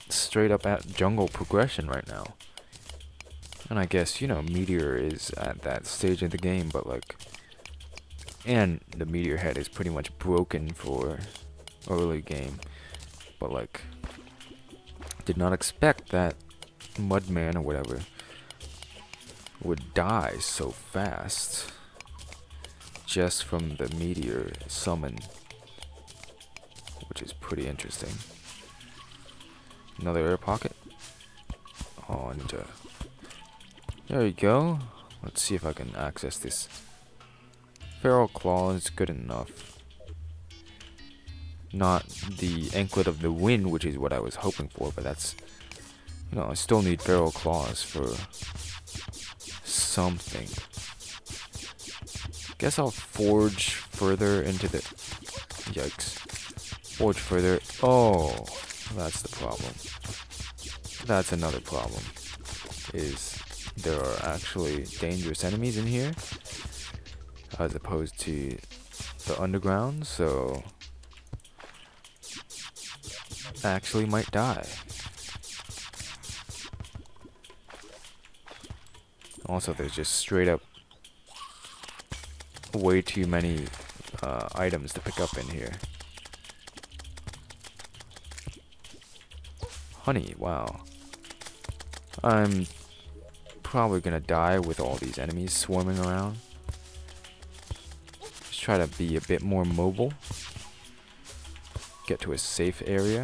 straight up at jungle progression right now. And I guess, you know, Meteor is at that stage of the game, but like, and the Meteor head is pretty much broken for early game. But like, did not expect that Mudman or whatever would die so fast just from the Meteor summon, which is pretty interesting. Another air pocket. Oh, I need to. There you go. Let's see if I can access this. Feral Claw is good enough. Not the Anklet of the Wind, which is what I was hoping for, but that's, you know, I still need Feral Claws for something. Guess I'll forge further into the... Yikes. Forge further. Oh, that's the problem. That's another problem. Is there are actually dangerous enemies in here, as opposed to the underground, so actually might die. Also, there's just straight up way too many items to pick up in here. Honey, wow. I'm probably gonna die with all these enemies swarming around. Just try to be a bit more mobile. Get to a safe area.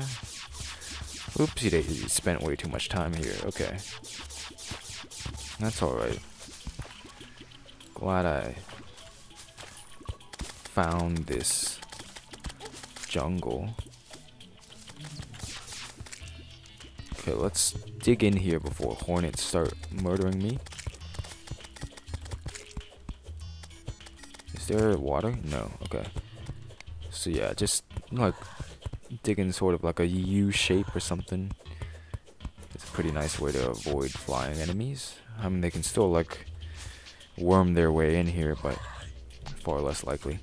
Oopsie daisy, spent way too much time here. Okay. That's alright. Glad I found this jungle. Okay, let's dig in here before hornets start murdering me. Is there water? No. Okay. So yeah, just like digging sort of like a U shape or something. It's a pretty nice way to avoid flying enemies. I mean, they can still like worm their way in here, but far less likely.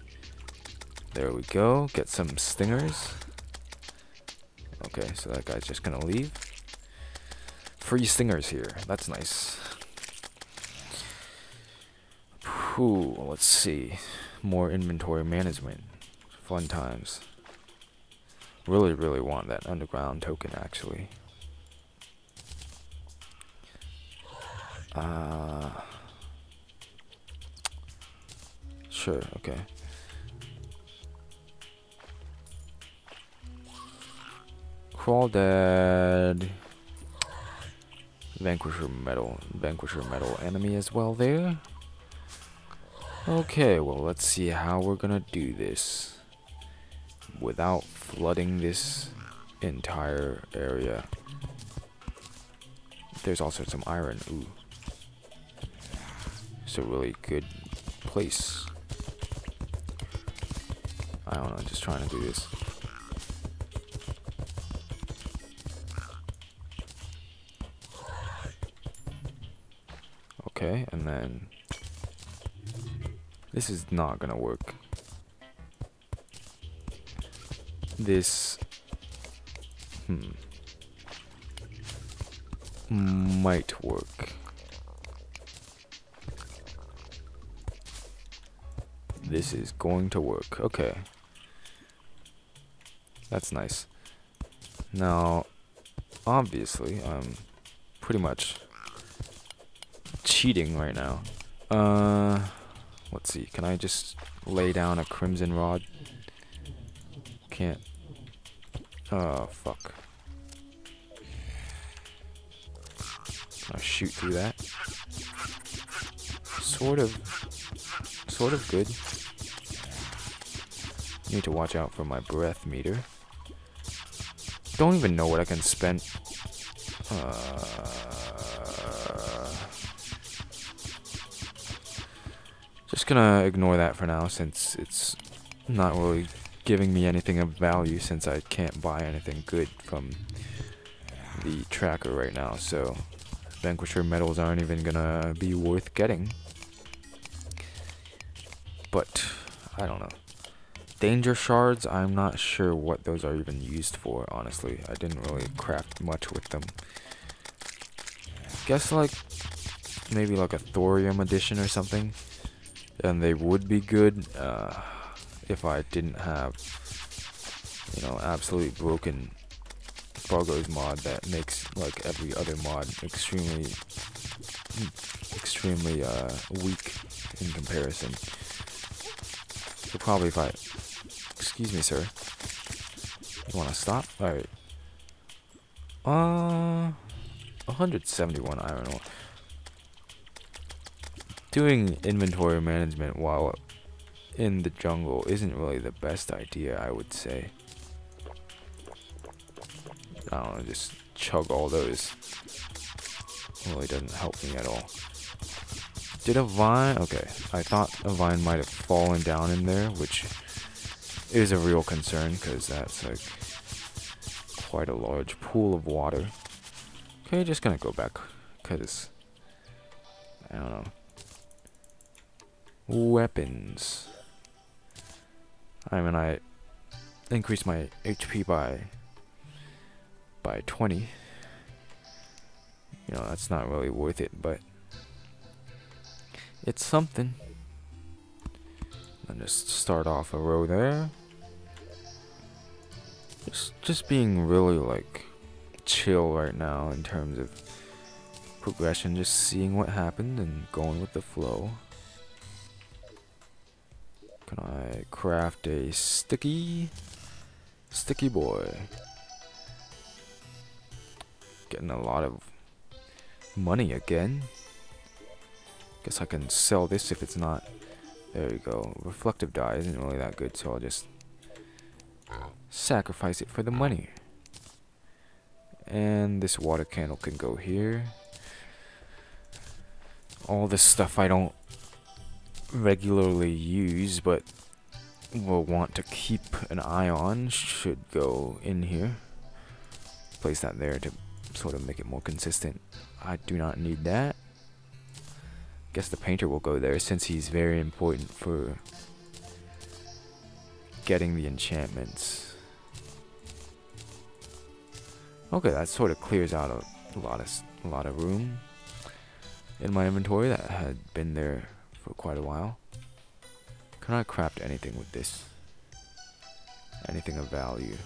There we go. Get some stingers. Okay, so that guy's just gonna leave. Free stingers here. That's nice. Whew, let's see. More inventory management. Fun times. Really, really want that underground token, actually. Sure, okay. Crawdad. Vanquisher metal enemy as well there. Okay, well, let's see how we're gonna do this without flooding this entire area. There's also some iron. Ooh. It's a really good place. I don't know, just trying to do this. Okay, and then this is not gonna work. This Might work. This is going to work. Okay. That's nice. Now, obviously, I'm pretty much cheating right now. Let's see. Can I just lay down a crimson rod? Can't. Oh, fuck. Can I shoot through that? Sort of good. Need to watch out for my breath meter. Don't even know what I can spend. Just gonna ignore that for now, since it's not really giving me anything of value, since I can't buy anything good from the tracker right now. So Vanquisher medals aren't even gonna be worth getting. But I don't know. Danger shards, I'm not sure what those are even used for, honestly. I didn't really craft much with them. Guess like maybe like a thorium edition or something, and they would be good if I didn't have, you know, absolutely broken Fargo's mod that makes like every other mod extremely weak in comparison. So probably if I, excuse me, sir, you wanna stop? Alright. 171 iron ore. Doing inventory management while in the jungle isn't really the best idea, I would say. I don't know, just chug all those. Really doesn't help me at all. Did a vine? Okay, I thought a vine might have fallen down in there, which is a real concern, because that's like quite a large pool of water. Okay, just gonna go back, because I don't know. Weapons. I mean, I increased my HP by 20. You know, that's not really worth it, but it's something. And just start off a row there. Just being really like chill right now in terms of progression, just seeing what happened and going with the flow. Can I craft a sticky boy? Getting a lot of money again. Guess I can sell this if it's not. There you go. Reflective dye isn't really that good, so I'll just sacrifice it for the money. And this water candle can go here. All this stuff I don't regularly use, but will want to keep an eye on, should go in here. Place that there to sort of make it more consistent. I do not need that. Guess the painter will go there, since he's very important for getting the enchantments. Okay, that sort of clears out a lot of room in my inventory that had been there for quite a while. Can I craft anything with this? Anything of value?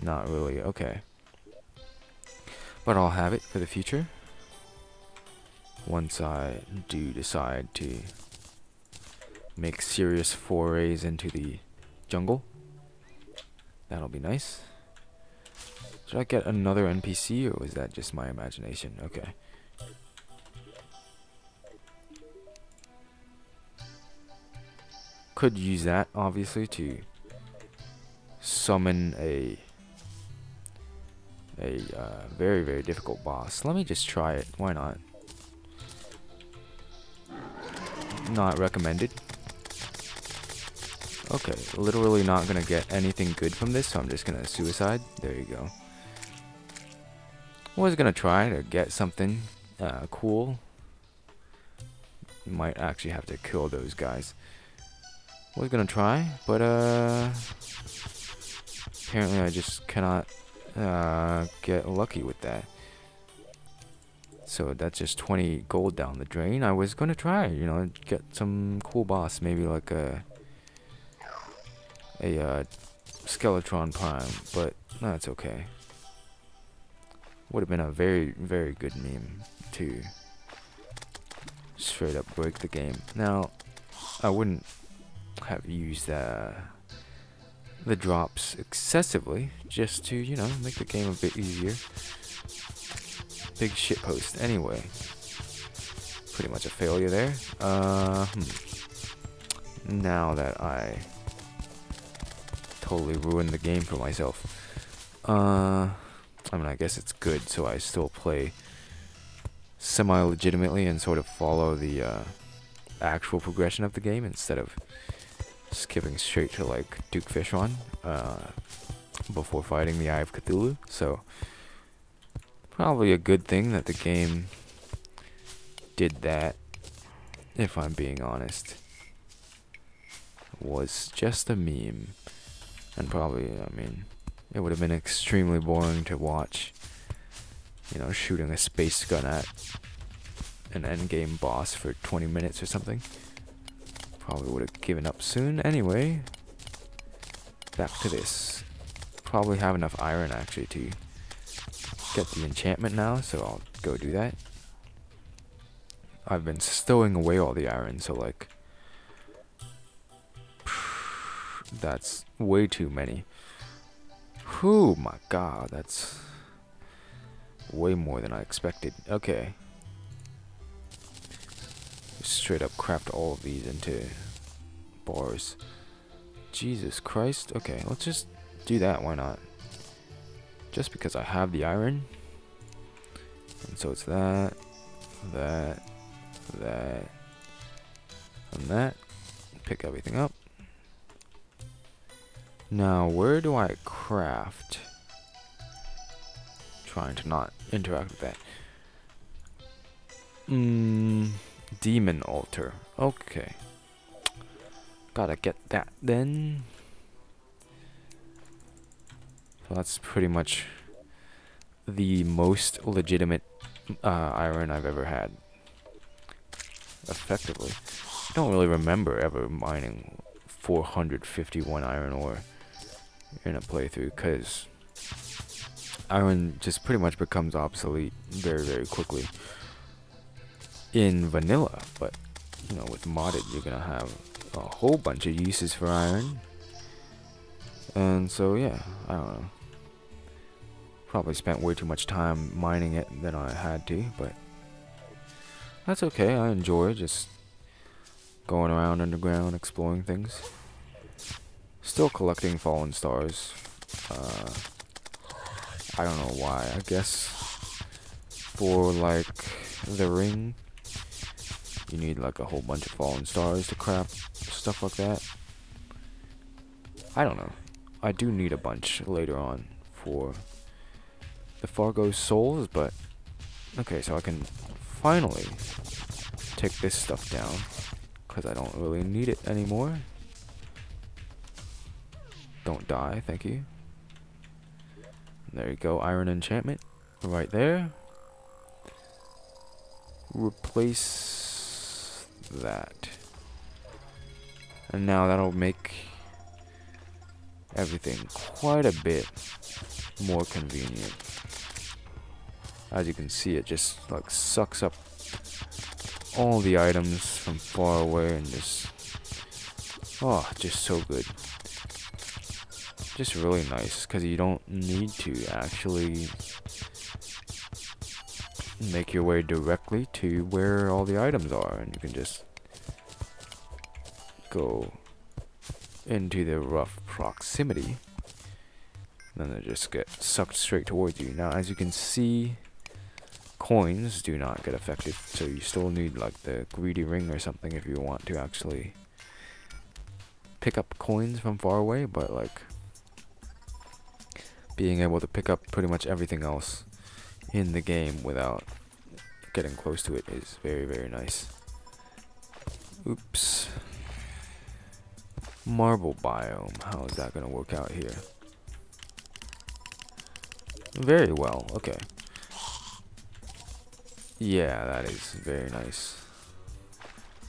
Not really. Okay. But I'll have it for the future. Once I do decide to make serious forays into the jungle. That'll be nice. Should I get another NPC, or was that just my imagination? Okay. Could use that, obviously, to summon a very, very difficult boss. Let me just try it. Why not? Not recommended. Okay, literally not gonna get anything good from this, so I'm just gonna suicide. There you go. Was gonna try to get something cool. Might actually have to kill those guys. Was gonna try, but apparently I just cannot get lucky with that. So that's just 20 gold down the drain. I was gonna try, you know, get some cool boss, maybe like a Skeletron Prime, but that's okay. Would have been a very, very good meme to straight up break the game. Now, I wouldn't have used the drops excessively, just to, you know, make the game a bit easier. Big shitpost anyway. Pretty much a failure there. Now that I totally ruined the game for myself. I mean, I guess it's good, so I still play semi-legitimately and sort of follow the actual progression of the game instead of skipping straight to like Duke Fishron before fighting the Eye of Cthulhu. So probably a good thing that the game did that, if I'm being honest. It was just a meme, and probably, I mean, it would have been extremely boring to watch, you know, shooting a space gun at an endgame boss for 20 minutes or something. Probably would have given up soon. Anyway, back to this. Probably have enough iron actually to get the enchantment now, so I'll go do that. I've been stowing away all the iron, so like that's way too many. Oh my god, that's way more than I expected. Okay. Just straight up craft all of these into bars. Jesus Christ. Okay, let's just do that. Why not? Just because I have the iron. And so it's that, that, that, and that. Pick everything up. Now, where do I craft? Trying to not interact with that. Demon altar. Okay. Gotta get that then. So that's pretty much the most legitimate iron I've ever had. Effectively. I don't really remember ever mining 451 iron ore in a playthrough, because iron just pretty much becomes obsolete very, very quickly in vanilla. But, you know, with modded, you're gonna have a whole bunch of uses for iron. And so, yeah, I don't know. Probably spent way too much time mining it than I had to, but that's okay. I enjoy just going around underground, exploring things. Still collecting fallen stars. I don't know why. I guess for like the ring, you need like a whole bunch of fallen stars to craft stuff like that. I don't know. I do need a bunch later on for the Fargo souls, but okay, so I can finally take this stuff down because I don't really need it anymore. Don't die, thank you. There you go, iron enchantment right there. Replace that. And now that'll make everything quite a bit more convenient. As you can see, it just like sucks up all the items from far away and just, oh, just so good. Just really nice, because you don't need to actually make your way directly to where all the items are, and you can just go into the rough proximity, and then they just get sucked straight towards you. Now, as you can see, coins do not get affected, so you still need like the greedy ring or something if you want to actually pick up coins from far away, but like being able to pick up pretty much everything else in the game without getting close to it is very, very nice. Oops. Marble biome. How is that going to work out here? Very well, okay. Yeah, that is very nice.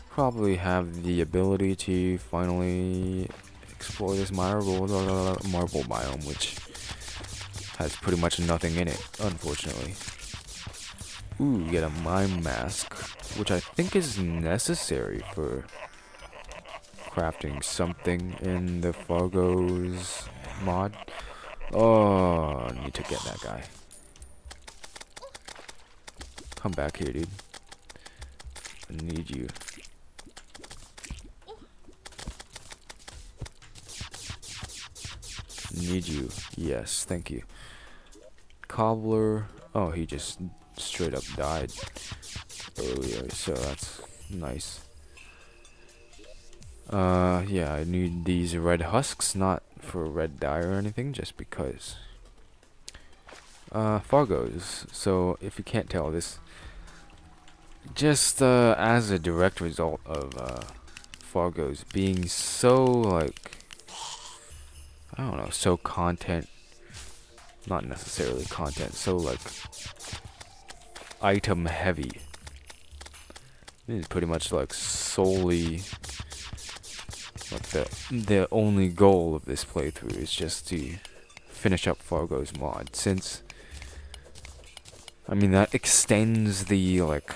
Probably have the ability to finally explore this marble biome, which has pretty much nothing in it, unfortunately. Ooh, get a mime mask, which I think is necessary for crafting something in the Fargo's mod. Oh, I need to get that guy. Come back here, dude. I need you. Need you. Yes, thank you. Cobbler. Oh, he just straight up died earlier, so that's nice. Yeah, I need these red husks, not for red dye or anything, just because. Fargo's. So, if you can't tell, this just as a direct result of Fargo's being so like, I don't know, so content, not necessarily content, so like item heavy. It's pretty much like solely like the only goal of this playthrough is just to finish up Fargo's mod, since I mean that extends the like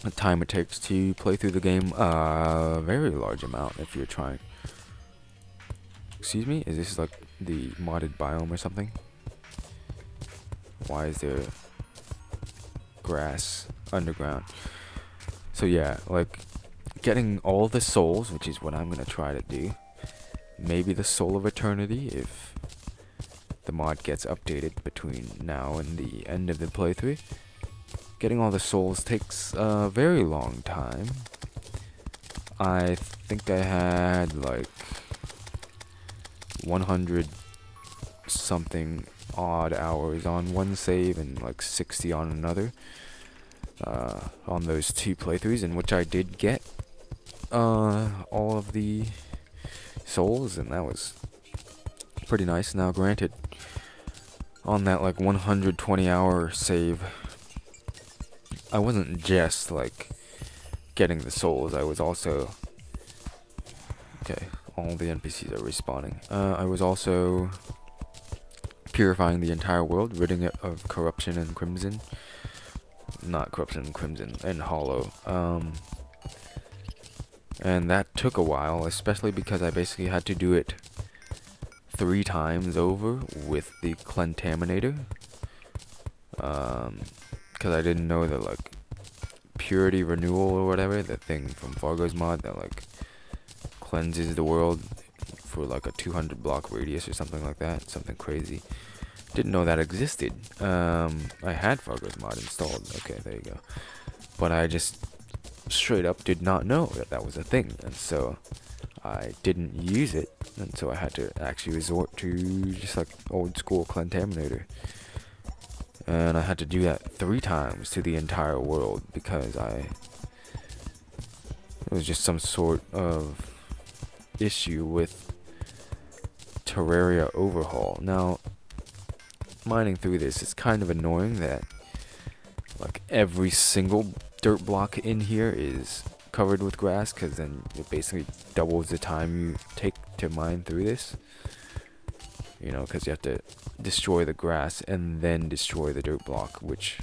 the time it takes to play through the game a very large amount if you're trying. Excuse me? Is this like the modded biome or something? Why is there grass underground? So yeah, like getting all the souls, which is what I'm gonna try to do. Maybe the Soul of Eternity if the mod gets updated between now and the end of the playthrough. Getting all the souls takes a very long time. I think I had like 100 something odd hours on one save and like 60 on another. On those two playthroughs, in which I did get all of the souls, and that was pretty nice. Now granted, on that like 120 hour save, I wasn't just like getting the souls, I was also, okay, all the NPCs are respawning. I was also purifying the entire world, ridding it of corruption and crimson. Not corruption and crimson, and hollow. And that took a while, especially because I basically had to do it 3 times over with the Clentaminator. Because I didn't know that, like, purity renewal or whatever, the thing from Fargo's mod that, like, cleanses the world for, like, a 200 block radius or something like that. Something crazy. Didn't know that existed. I had Fargo's mod installed. Okay, there you go. But I just straight up did not know that that was a thing, and so I didn't use it, and so I had to actually resort to just like old school Clentaminator. And I had to do that 3 times to the entire world because it was just some sort of issue with Terraria overhaul. Now, mining through this, it's kind of annoying that like every single dirt block in here is covered with grass, because then it basically doubles the time you take to mine through this. You know, because you have to destroy the grass and then destroy the dirt block, which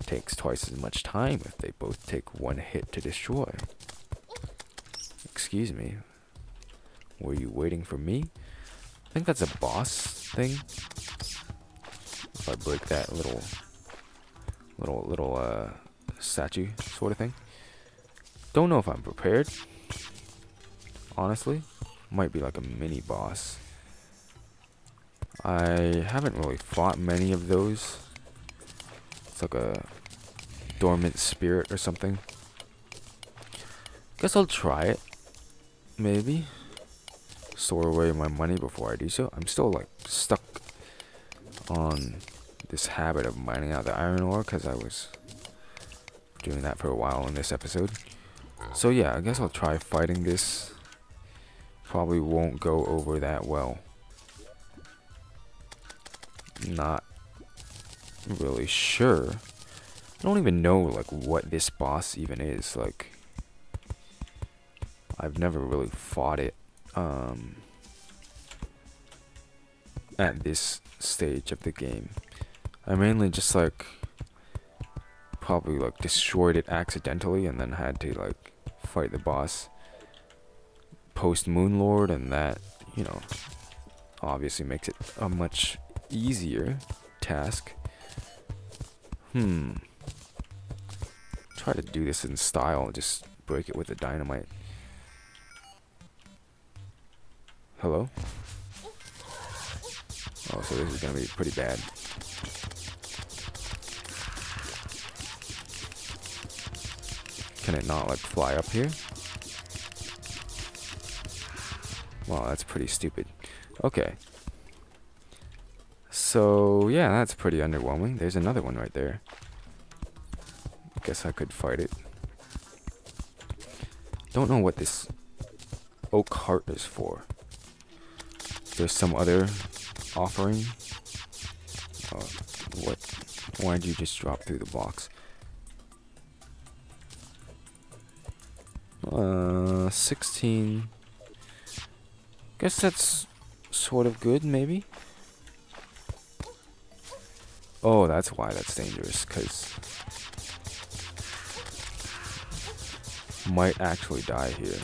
takes twice as much time if they both take 1 hit to destroy. Excuse me. Were you waiting for me? I think that's a boss thing. If I break that little statue sort of thing. Don't know if I'm prepared. Honestly, might be like a mini boss. I haven't really fought many of those. It's like a dormant spirit or something. Guess I'll try it. Maybe. Store away my money before I do so. I'm still like stuck on this habit of mining out the iron ore because I was doing that for a while in this episode. So yeah, I guess I'll try fighting this. Probably won't go over that well. not really sure. I don't even know like what this boss even is. Like, I've never really fought it at this stage of the game. I mainly just like probably like destroyed it accidentally and then had to like fight the boss post Moonlord, and that, you know, obviously makes it a much easier task. Try to do this in style and just break it with a dynamite. Hello? Oh, so this is gonna be pretty bad. Can it not like fly up here? Wow, that's pretty stupid. Okay. So yeah, that's pretty underwhelming. There's another one right there. Guess I could fight it. Don't know what this oak heart is for. There's some other offering. What? Why'd you just drop through the blocks? 16. Guess that's sort of good, maybe. Oh, that's why that's dangerous, because might actually die here.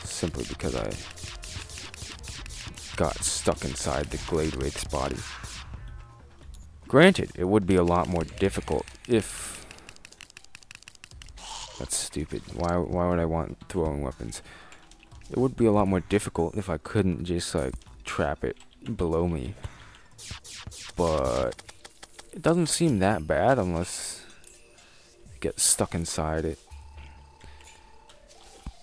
Simply because I got stuck inside the Glade Wraith's body. Granted, it would be a lot more difficult if... That's stupid. Why would I want throwing weapons? It would be a lot more difficult if I couldn't just like trap it below me. But it doesn't seem that bad unless you get stuck inside it.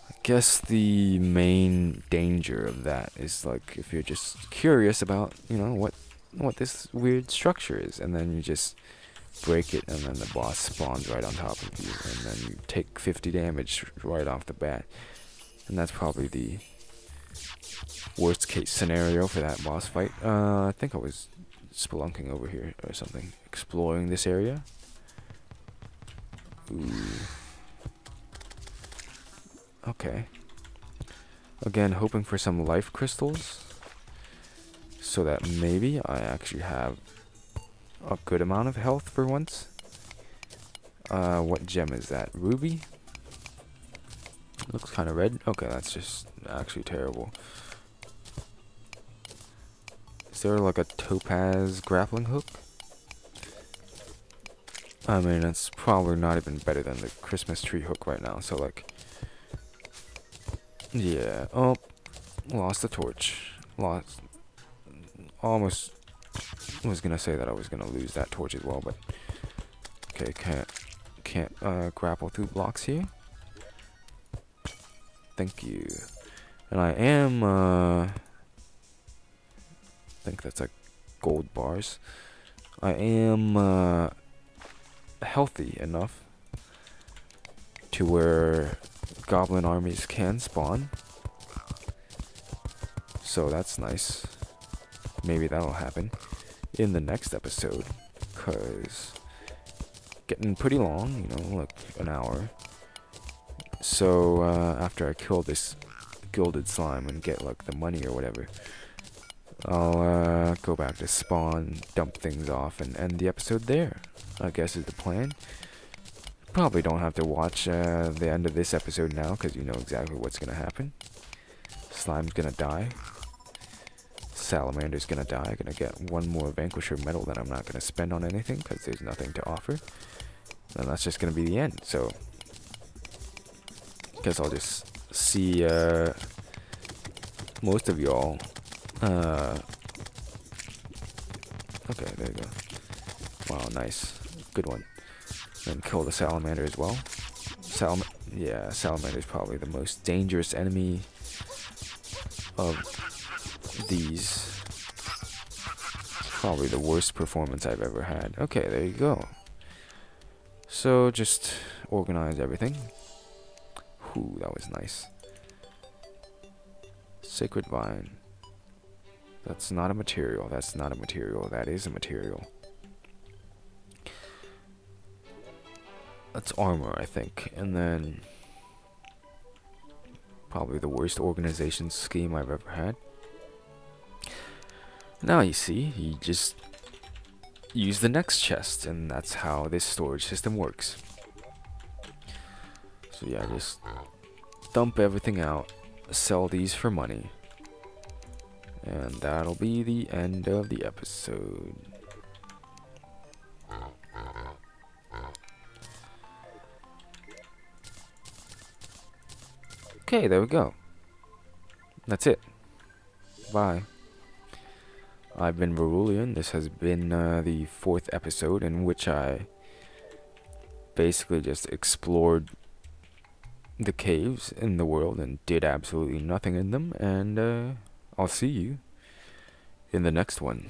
I guess the main danger of that is like if you're just curious about, you know, what this weird structure is, and then you just break it, and then the boss spawns right on top of you, and then you take 50 damage right off the bat. And that's probably the worst case scenario for that boss fight. I think I was spelunking over here or something, exploring this area. Ooh. Okay. Again, hoping for some life crystals, so that maybe I actually have a good amount of health for once. What gem is that? Ruby? Looks kind of red. Okay, that's just actually terrible. Is there like a topaz grappling hook? I mean, it's probably not even better than the Christmas tree hook right now, so like... Yeah. Oh, lost the torch. Lost... Almost was gonna say that I was gonna lose that torch as well, but... Okay, can't grapple through blocks here. Thank you. And I am, I think that's like gold bars. I am, healthy enough to where goblin armies can spawn. So that's nice. Maybe that'll happen in the next episode, cause getting pretty long, you know, like an hour. So after I kill this gilded slime and get like the money or whatever, I'll go back to spawn, dump things off, and end the episode there, I guess is the plan. Probably don't have to watch the end of this episode now, because you know exactly what's gonna happen. Slime's gonna die. Salamander's gonna die. Gonna get one more Vanquisher medal that I'm not gonna spend on anything, because there's nothing to offer. And that's just gonna be the end, so... Guess I'll just see most of y'all. Okay, there you go. Wow, nice. Good one. And kill the salamander as well. Yeah, salamander is probably the most dangerous enemy of these. Probably the worst performance I've ever had. Okay, there you go. So just organize everything. Ooh, that was nice. Sacred Vine. That's not a material. That's not a material. That is a material. That's armor, I think. And then probably the worst organization scheme I've ever had. Now you see, you just use the next chest, and that's how this storage system works. So yeah, just dump everything out, sell these for money, and that'll be the end of the episode. Okay, there we go. That's it. Bye. I've been Verulian. This has been the 4th episode in which I basically just explored the caves in the world and did absolutely nothing in them. And I'll see you in the next one.